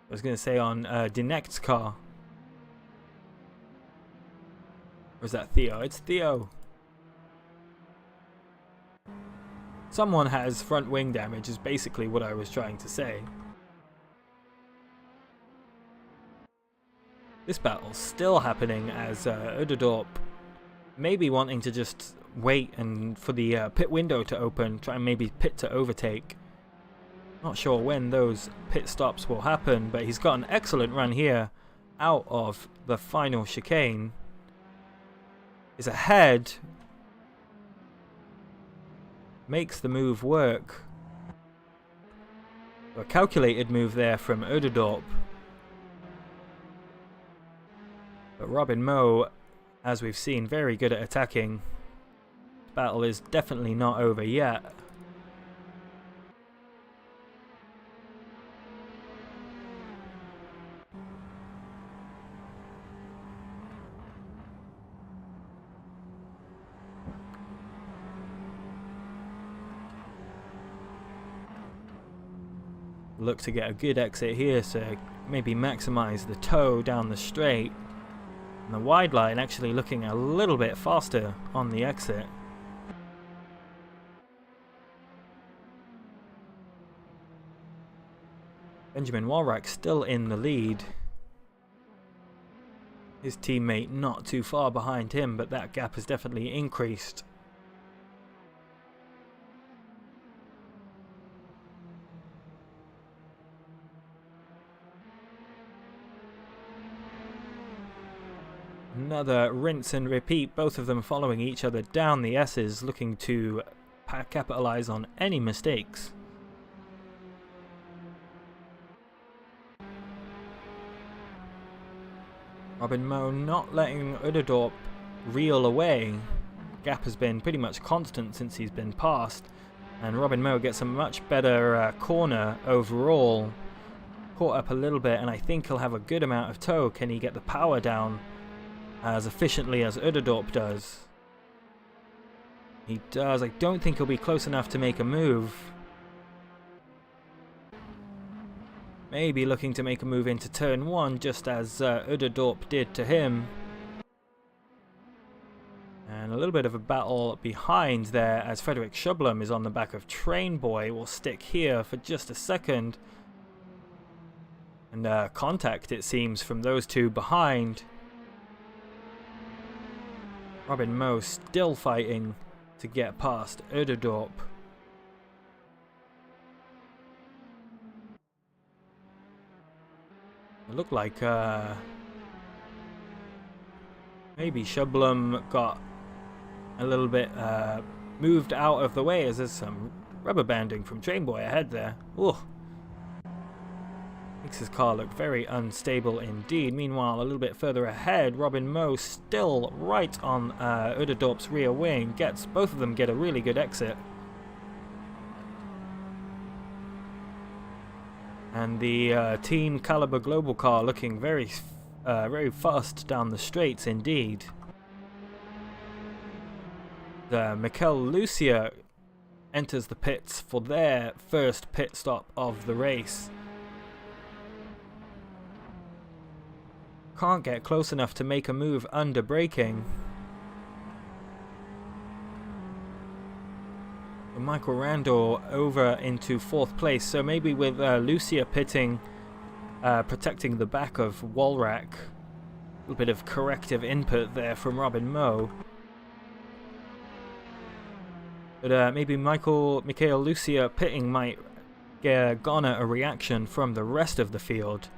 I was going to say on Dinect's car. Or is that Theo? It's Theo. Someone has front wing damage is basically what I was trying to say. This battle's still happening as Uderdorp maybe wanting to just wait and for the pit window to open, try and maybe pit to overtake. Not sure when those pit stops will happen, but he's got an excellent run here out of the final chicane. Is ahead. Makes the move work. A calculated move there from Uderdorp. But Robin Moe, as we've seen, very good at attacking. Battle is definitely not over yet. Look to get a good exit here, so maybe maximize the toe down the straight. And the wide line actually looking a little bit faster on the exit. Benjamin Walrack still in the lead. His teammate not too far behind him, but that gap has definitely increased. Another rinse and repeat, both of them following each other down the S's, looking to capitalise on any mistakes. Robin Moe not letting Uderdorp reel away. Gap has been pretty much constant since he's been passed, and Robin Moe gets a much better corner overall. Caught up a little bit, and I think he'll have a good amount of toe. Can he get the power down as efficiently as Uderdorp does? He does. I don't think he'll be close enough to make a move. Maybe looking to make a move into turn 1, just as Uderdorp did to him. And a little bit of a battle behind there, as Frederick Shublum is on the back of Train Boy. Will stick here for just a second. And contact, it seems, from those two behind. Robin Moe still fighting to get past Uderdorp. It looked like maybe Shublum got a little bit moved out of the way, as there's some rubber banding from Train Boy ahead there. Ooh. Makes his car look very unstable indeed. Meanwhile, a little bit further ahead, Robin Moe still right on Uderdorp's rear wing. Both of them get a really good exit. And the Team Caliber Global car looking very fast down the straights indeed. Mikel Lucia enters the pits for their first pit stop of the race. Can't get close enough to make a move under braking. Michael Randall over into 4th place, so maybe with Lucia pitting, protecting the back of Walrack. A little bit of corrective input there from Robin Moe. But maybe Michael Lucia pitting might garner a reaction from the rest of the field.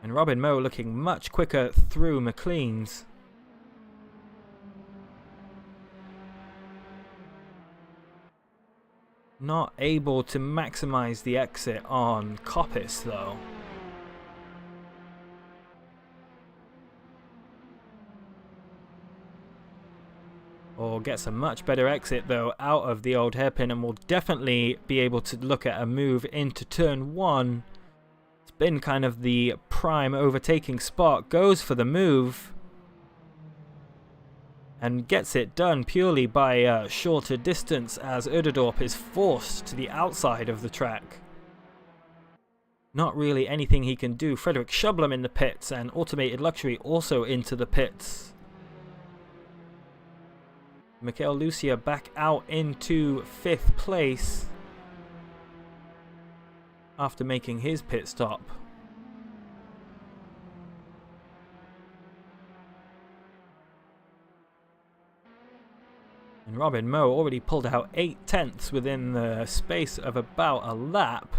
And Robin Moe looking much quicker through McLean's. Not able to maximize the exit on Coppice though. Or gets a much better exit though out of the old hairpin, and will definitely be able to look at a move into turn 1. It's been kind of the prime overtaking spot. Goes for the move and gets it done purely by shorter distance, as Uderdorp is forced to the outside of the track. Not really anything he can do. Frederick Shublum in the pits, and Automated Luxury also into the pits. Mikel Lucia back out into 5th place after making his pit stop. And Robin Moe already pulled out 8/10 within the space of about a lap.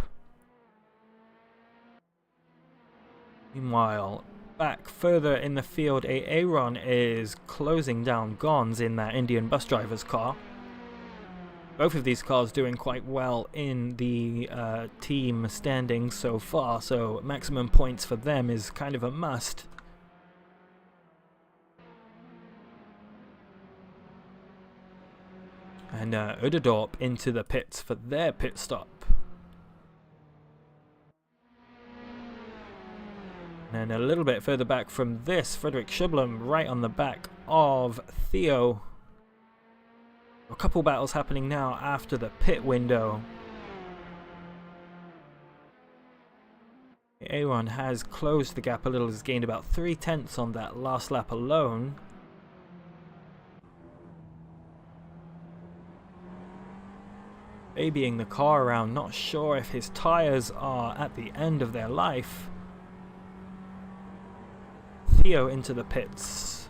Meanwhile, back further in the field, Aaron is closing down Gons in that Indian bus driver's car. Both of these cars doing quite well in the team standings so far, so maximum points for them is kind of a must. And Uderdorp into the pits for their pit stop. And a little bit further back from this, Frederick Shublum right on the back of Theo. A couple battles happening now after the pit window. Aaron has closed the gap a little, has gained about 3/10 on that last lap alone. Babying the car around, not sure if his tyres are at the end of their life. Theo into the pits.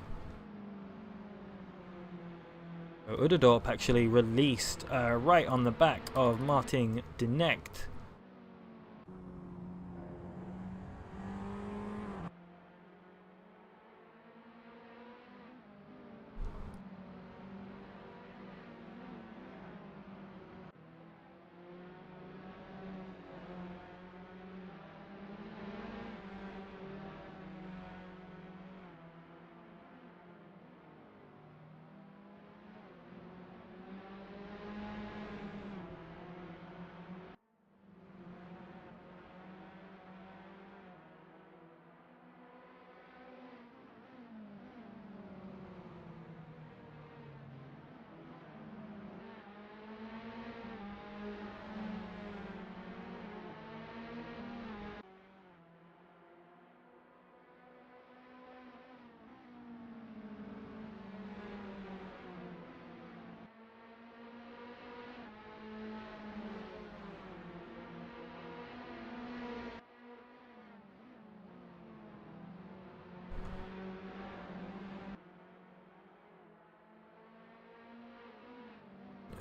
So Uderdorp actually released right on the back of Martin Denecht.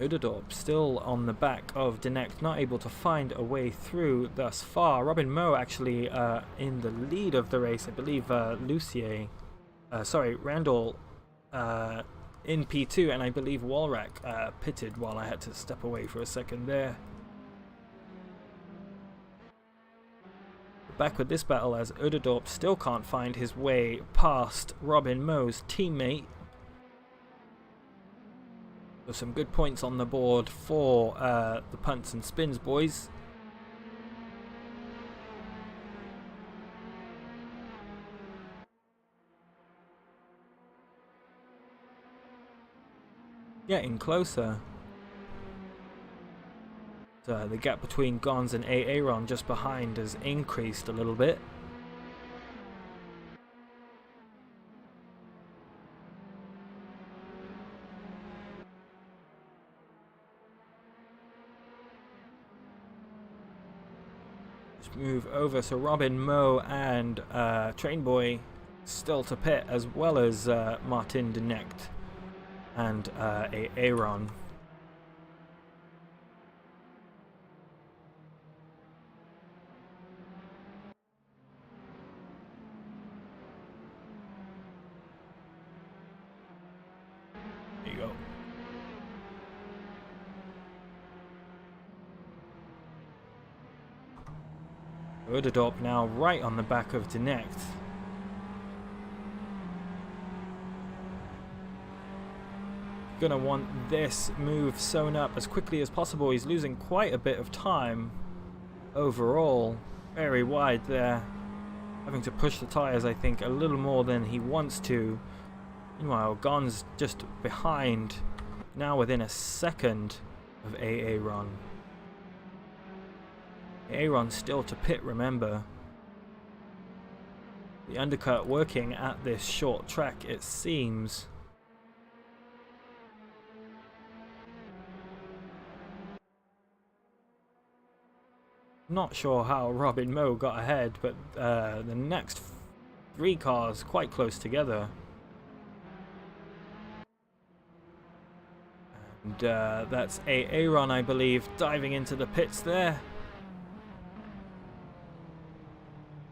Uderdorp still on the back of Dinect, not able to find a way through thus far. Robin Moe actually in the lead of the race. I believe Randall in P2, and I believe Walrack pitted while I had to step away for a second there. Back with this battle as Uderdorp still can't find his way past Robin Moe's teammate. So some good points on the board for the punts and spins boys. Getting closer. The gap between Gons and Aaron just behind has increased a little bit. Just move over, so Robin Moe and Trainboy still to pit, as well as Martin Dinect and Aaron. There you go. Uderdorp now right on the back of Dinect. Gonna want this move sewn up as quickly as possible. He's losing quite a bit of time overall. Very wide there. Having to push the tyres, I think, a little more than he wants to. Meanwhile, Gon's just behind, now within a second of Aaron. Aaron still to pit, remember. The undercut working at this short track, it seems. Not sure how Robin Moe got ahead, but the next 3 cars quite close together. And that's Aaron, I believe, diving into the pits there.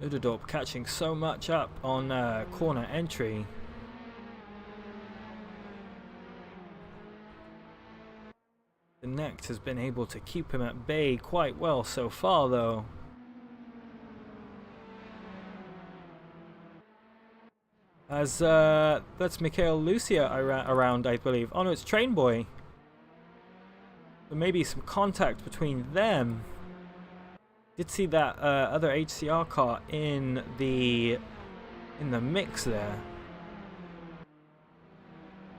Uderdorp catching so much up on corner entry. Dinect has been able to keep him at bay quite well so far, though. As that's Mikhail Lucia around, I believe. Oh no, it's Trainboy. There may be some contact between them. Did see that other HCR car in the mix there.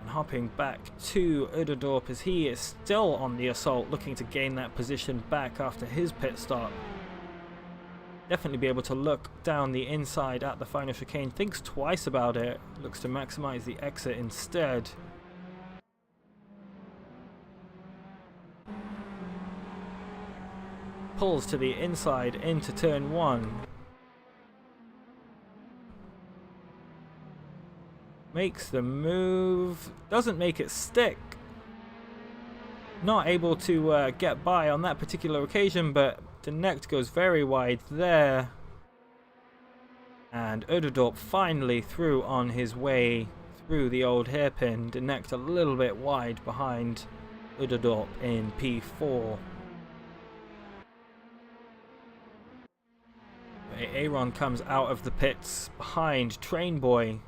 And hopping back to Uderdorp as he is still on the assault, looking to gain that position back after his pit stop. Definitely be able to look down the inside at the final chicane. Thinks twice about it. Looks to maximize the exit instead. Pulls to the inside into turn 1. Makes the move. Doesn't make it stick. Not able to get by on that particular occasion, but Dinect goes very wide there. And Uderdorp finally through on his way through the old hairpin. Dinect a little bit wide behind Uderdorp in P4. Aaron comes out of the pits behind Trainboy.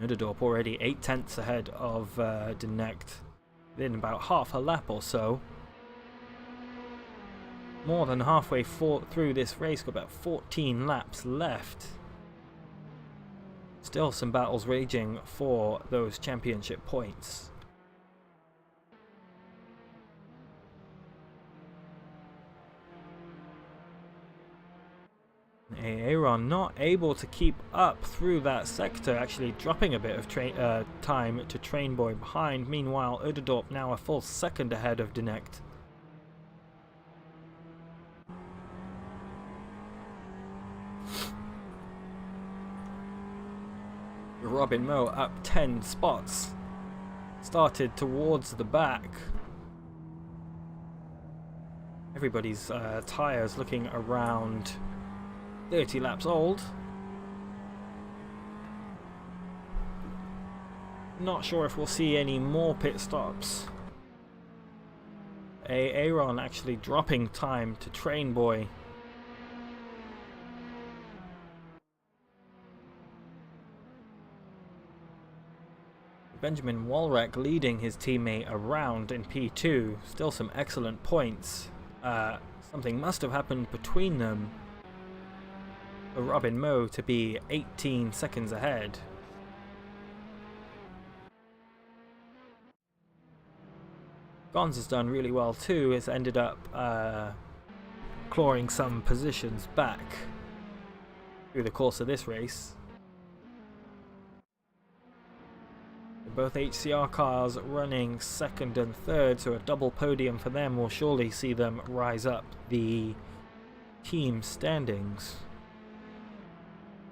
Uderdorp already 8/10 ahead of Dinect, within about half a lap or so. More than halfway through this race, got about 14 laps left. Still some battles raging for those championship points. Aaron not able to keep up through that sector, actually dropping a bit of time to Trainboy behind. Meanwhile, Uderdorp now a full second ahead of Dinect. Robin Moe up 10 spots. started towards the back. Everybody's tyres looking around 30 laps old. Not sure if we'll see any more pit stops. Aaron actually dropping time to Train Boy. Benjamin Walreck leading his teammate around in P2. Still some excellent points. Something must have happened between them for Robin Moe to be 18 seconds ahead. Gons has done really well too. Has ended up clawing some positions back through the course of this race. Both HCR cars running second and third, so a double podium for them will surely see them rise up the team standings.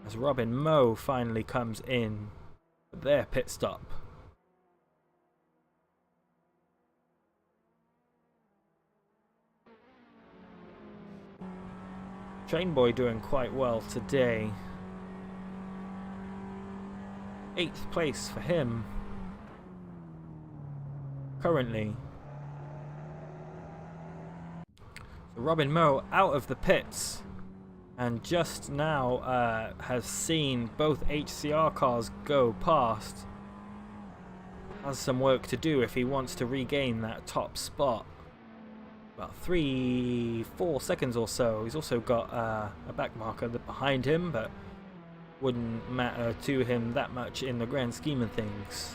As Robin Moe finally comes in for their pit stop. Train Boy doing quite well today. 8th place for him. Currently. So Robin Moe out of the pits and just now has seen both HCR cars go past. Has some work to do if he wants to regain that top spot. About 3-4 seconds or so. He's also got a back marker behind him, but wouldn't matter to him that much in the grand scheme of things.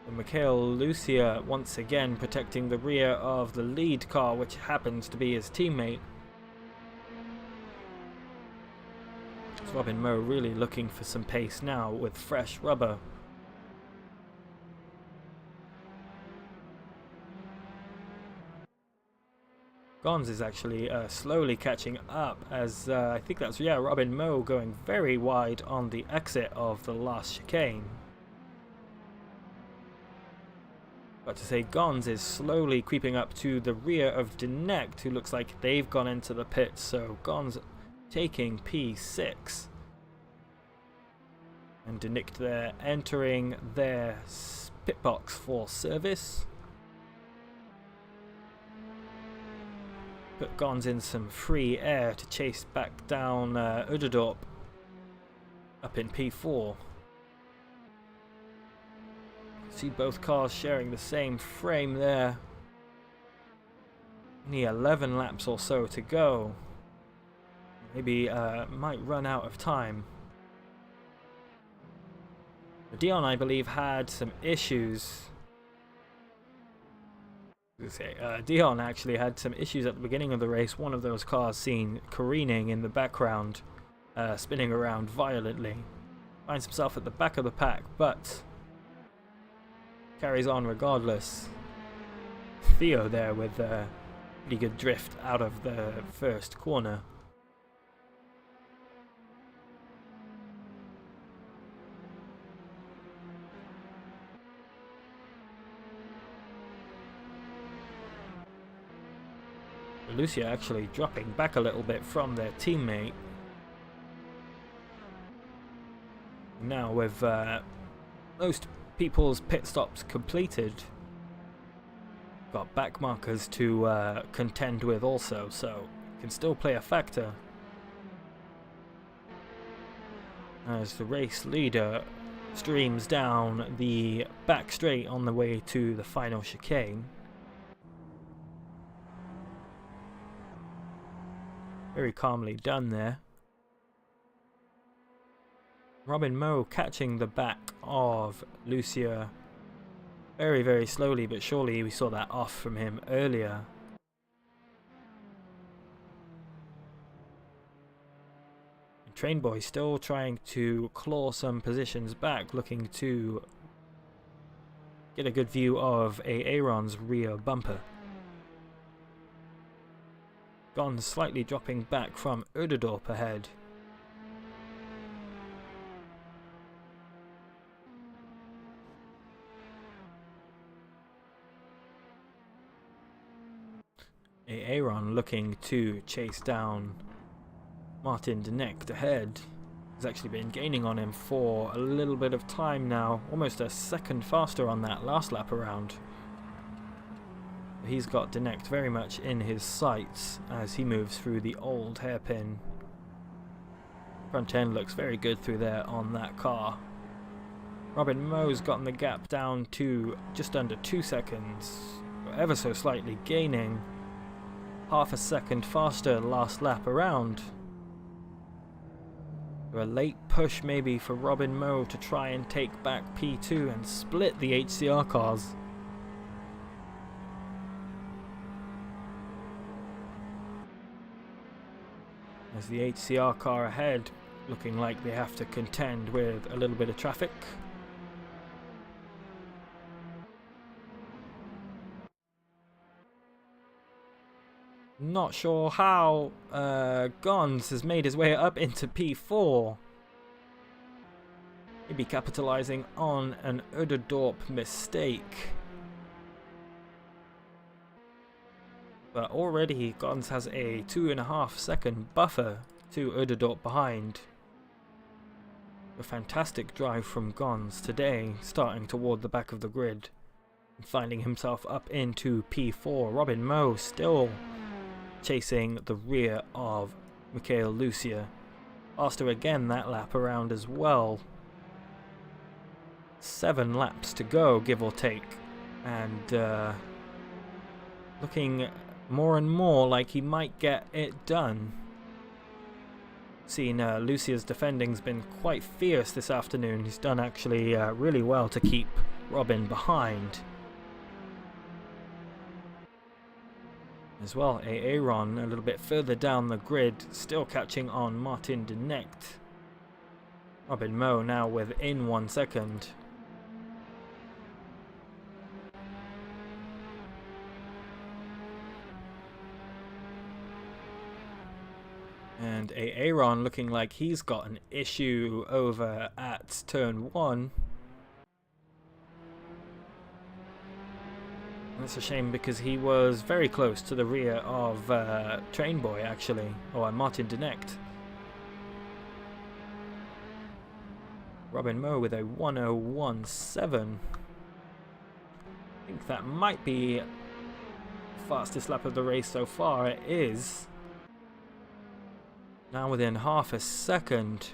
Mikhail Lucia once again protecting the rear of the lead car, which happens to be his teammate. It's Robin Moe really looking for some pace now with fresh rubber. Gons is actually slowly catching up as I think that's Robin Moe going very wide on the exit of the last chicane. But to say Gons is slowly creeping up to the rear of Denect, who looks like they've gone into the pits, so Gons taking P6. And Denect there entering their pit box for service. Put Gons in some free air to chase back down Uderdorp up in P4. See both cars sharing the same frame there. Only 11 laps or so to go. Maybe might run out of time. Dion, I believe, had some issues. Dion actually had some issues at the beginning of the race. One of those cars seen careening in the background, spinning around violently. Finds himself at the back of the pack, but carries on regardless. Theo there with a pretty good drift out of the first corner. Lucia actually dropping back a little bit from their teammate. Now with most people's pit stops completed, got back markers to contend with also, so can still play a factor. As the race leader streams down the back straight on the way to the final chicane. Very calmly done there. Robin Moe catching the back of Lucia very, very slowly, but surely we saw that off from him earlier. Train Boy still trying to claw some positions back, looking to get a good view of Aaron's rear bumper. Gone slightly dropping back from Uderdorp ahead. Aaron looking to chase down Martin de Knecht ahead. He's actually been gaining on him for a little bit of time now, almost a second faster on that last lap around. He's got de Knecht very much in his sights as he moves through the old hairpin. Front end looks very good through there on that car. Robin Moe's gotten the gap down to just under 2 seconds, ever so slightly gaining. Half a second faster last lap around. A late push maybe for Robin Moe to try and take back P2 and split the HCR cars. As the HCR car ahead looking like they have to contend with a little bit of traffic. Not sure how Gons has made his way up into P4. Maybe capitalizing on an Uderdorp mistake. But already Gons has a 2.5 second buffer to Uderdorp behind. A fantastic drive from Gons today, starting toward the back of the grid. And finding himself up into P4. Robin Moe still chasing the rear of Michael Lucia. Faster again that lap around as well. 7 laps to go, give or take. And looking more and more like he might get it done. Seen Lucia's defending's been quite fierce this afternoon. He's done actually really well to keep Robin behind. As well, Aaron a little bit further down the grid, still catching on Martin de Knecht. Robin Moe now within 1 second. And Aaron looking like he's got an issue over at turn 1. That's a shame because he was very close to the rear of Trainboy actually, or Martin de Knecht. Robin Moe with a 1:01.7. I think that might be the fastest lap of the race so far. It is. Now within half a second.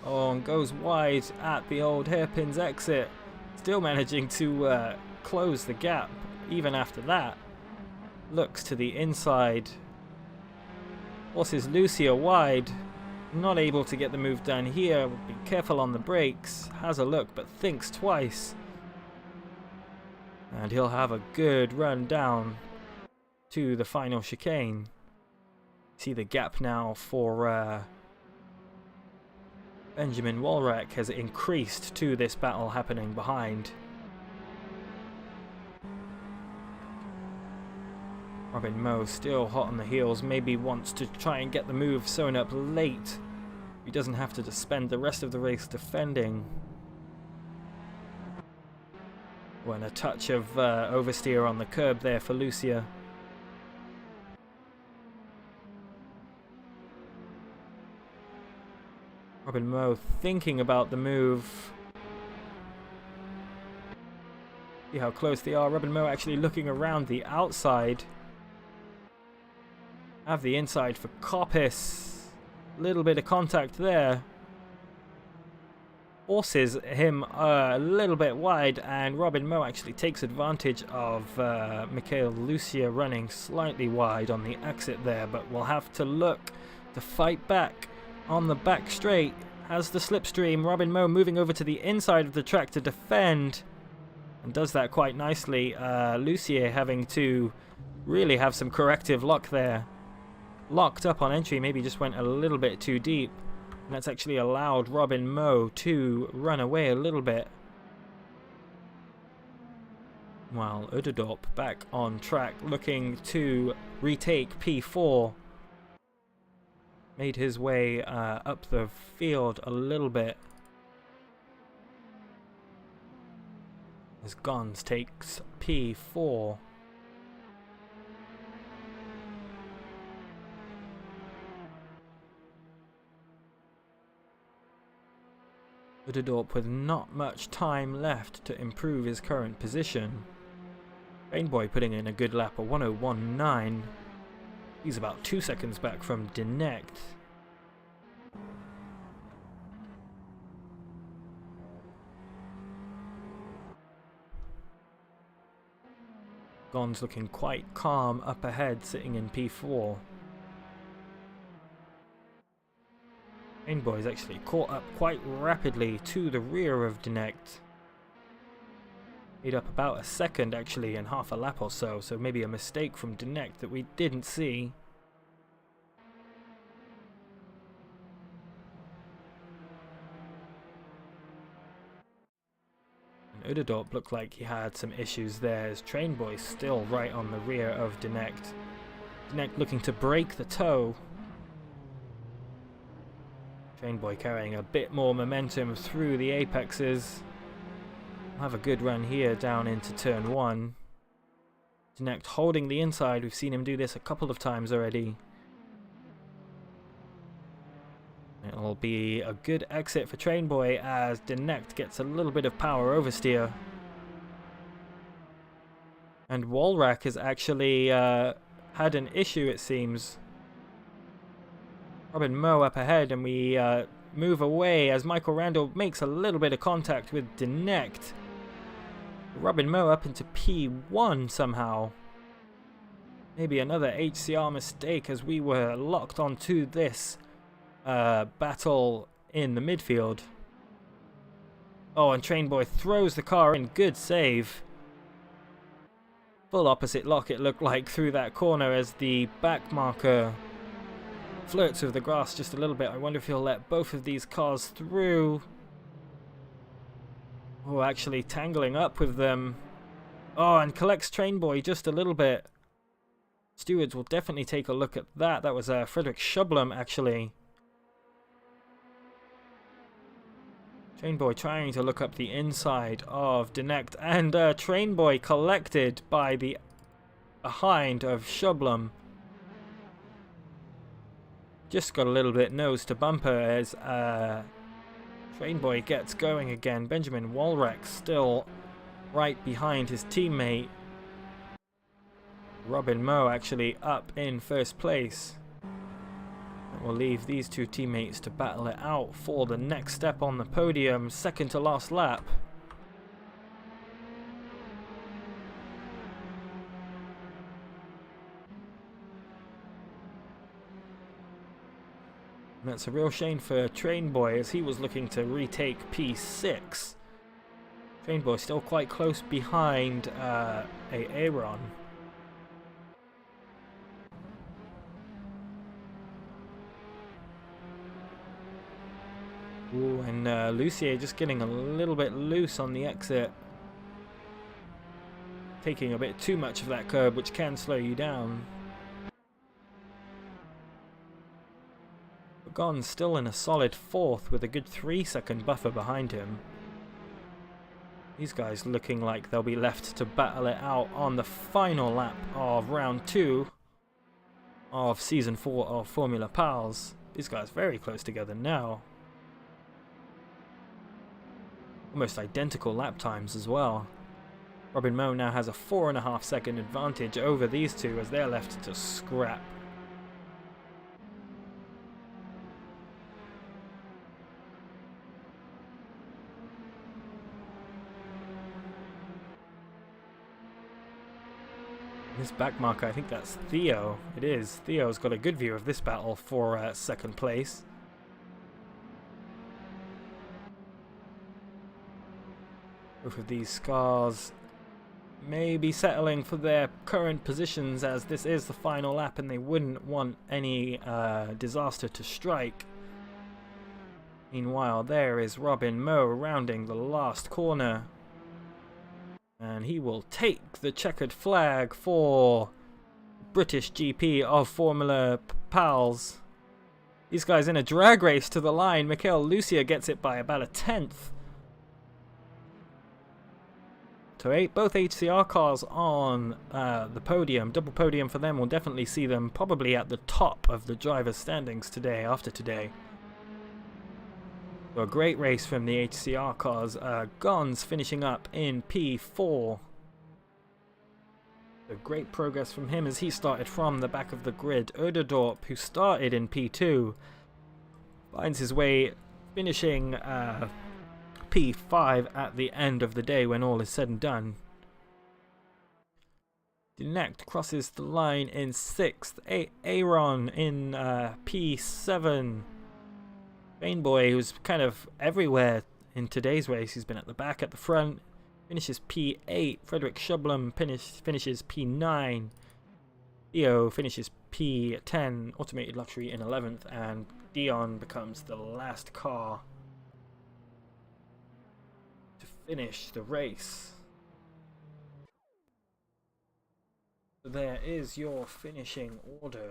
Oh, and goes wide at the old hairpin's exit. Still managing to close the gap even after that. Looks to the inside. Forces Lucia wide. Not able to get the move done here. Be careful on the brakes. Has a look but thinks twice. And he'll have a good run down to the final chicane. See the gap now for Benjamin Walrack has increased to this battle happening behind. Robin Moe still hot on the heels, maybe wants to try and get the move sewn up late. He doesn't have to spend the rest of the race defending. When a touch of oversteer on the curb there for Lucia. Robin Moe thinking about the move. See how close they are. Robin Moe actually looking around the outside. Have the inside for Coppice. Little bit of contact there. Forces him a little bit wide, and Robin Moe actually takes advantage of Michael Lucia running slightly wide on the exit there, but will have to look to fight back on the back straight. Has the slipstream. Robin Moe moving over to the inside of the track to defend, and does that quite nicely. Lucia having to really have some corrective luck there. Locked up on entry, maybe just went a little bit too deep. And that's actually allowed Robin Moe to run away a little bit. While Uderdorp back on track, looking to retake P4. Made his way up the field a little bit. As Gons takes P4. Uderdorp with not much time left to improve his current position. Rainboy putting in a good lap, a 1:01.9. He's about 2 seconds back from Dinect. Gon's looking quite calm up ahead, sitting in P4. Rainboy's actually caught up quite rapidly to the rear of Dinect. Made up about a second actually in half a lap or so, so maybe a mistake from Dinect that we didn't see. And Uderdorp looked like he had some issues there, as Trainboy still right on the rear of Dinect. Dinect looking to break the toe. Trainboy carrying a bit more momentum through the apexes. Have a good run here down into turn 1. Dinect holding the inside. We've seen him do this a couple of times already. It'll be a good exit for Trainboy as Dinect gets a little bit of power oversteer. And Walrack has actually had an issue, it seems. Robin Moe up ahead, and we move away as Michael Randall makes a little bit of contact with Dinect. Robin Moe up into P1 somehow. Maybe another HCR mistake as we were locked onto this battle in the midfield. Oh, and Trainboy throws the car in. Good save. Full opposite lock it looked like through that corner as the back marker flirts with the grass just a little bit. I wonder if he'll let both of these cars through. Oh, actually tangling up with them. Oh, and collects Trainboy just a little bit. Stewards will definitely take a look at that. That was Frederick Shublum, actually. Trainboy trying to look up the inside of Dinect, and Trainboy collected by the behind of Shublum. Just got a little bit nose to bumper as Trainboy gets going again. Benjamin Walrack still right behind his teammate. Robin Moe actually up in first place. That will leave these two teammates to battle it out for the next step on the podium, second to last lap. And that's a real shame for Trainboy as he was looking to retake P6. Trainboy still quite close behind Aaron. Ooh, and Lucier just getting a little bit loose on the exit. Taking a bit too much of that curb, which can slow you down. Gon's still in a solid fourth with a good 3-second buffer behind him. These guys looking like they'll be left to battle it out on the final lap of round 2 of season 4 of Formula Pals. These guys very close together now. Almost identical lap times as well. Robin Moe now has a 4.5 second advantage over these two as they're left to scrap. This back marker, I think that's Theo. It is. Theo's got a good view of this battle for second place. Both of these cars may be settling for their current positions as this is the final lap and they wouldn't want any disaster to strike. Meanwhile, there is Robin Moe rounding the last corner. And he will take the checkered flag for British GP of Formula Pals. These guys in a drag race to the line. Michael Lucia gets it by about a 10th. So both HCR cars on the podium. Double podium for them. We'll definitely see them probably at the top of the driver's standings today, after today. So a great race from the HCR cars. Gons finishing up in P4. So great progress from him as he started from the back of the grid. Erderdorp, who started in P2, finds his way finishing P5 at the end of the day when all is said and done. Dinect crosses the line in 6th. Aaron in P7. Bainboy, who's kind of everywhere in today's race. He's been at the back, at the front. Finishes P8. Frederick Shublum finishes P9. Theo finishes P10. Automated Luxury in 11th. And Dion becomes the last car to finish the race. So there is your finishing order.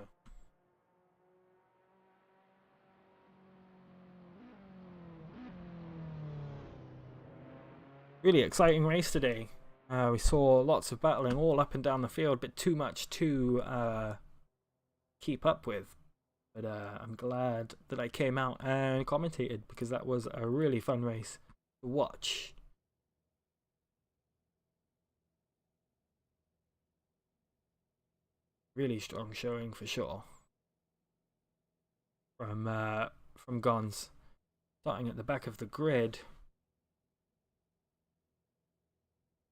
Really exciting race today. We saw lots of battling all up and down the field, but too much to keep up with. But I'm glad that I came out and commentated, because that was a really fun race to watch. Really strong showing for sure from Gons. Starting at the back of the grid.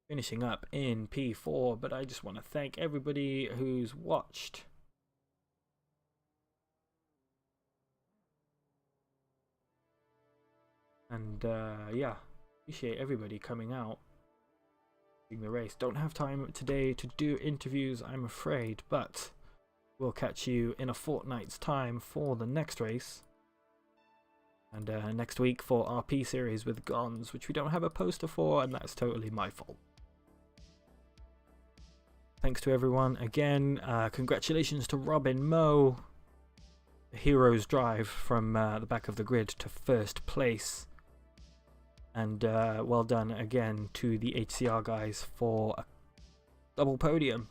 Finishing up in P4, but I just want to thank everybody who's watched. And yeah, appreciate everybody coming out in the race. Don't have time today to do interviews, I'm afraid, but we'll catch you in a fortnight's time for the next race. And next week for our P series with Gons, which we don't have a poster for, and that's totally my fault. Thanks to everyone again. Congratulations to Robin Moe. The hero's drive from the back of the grid to first place. And well done again to the HCR guys for a double podium.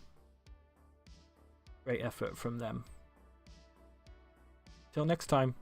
Great effort from them. Till next time.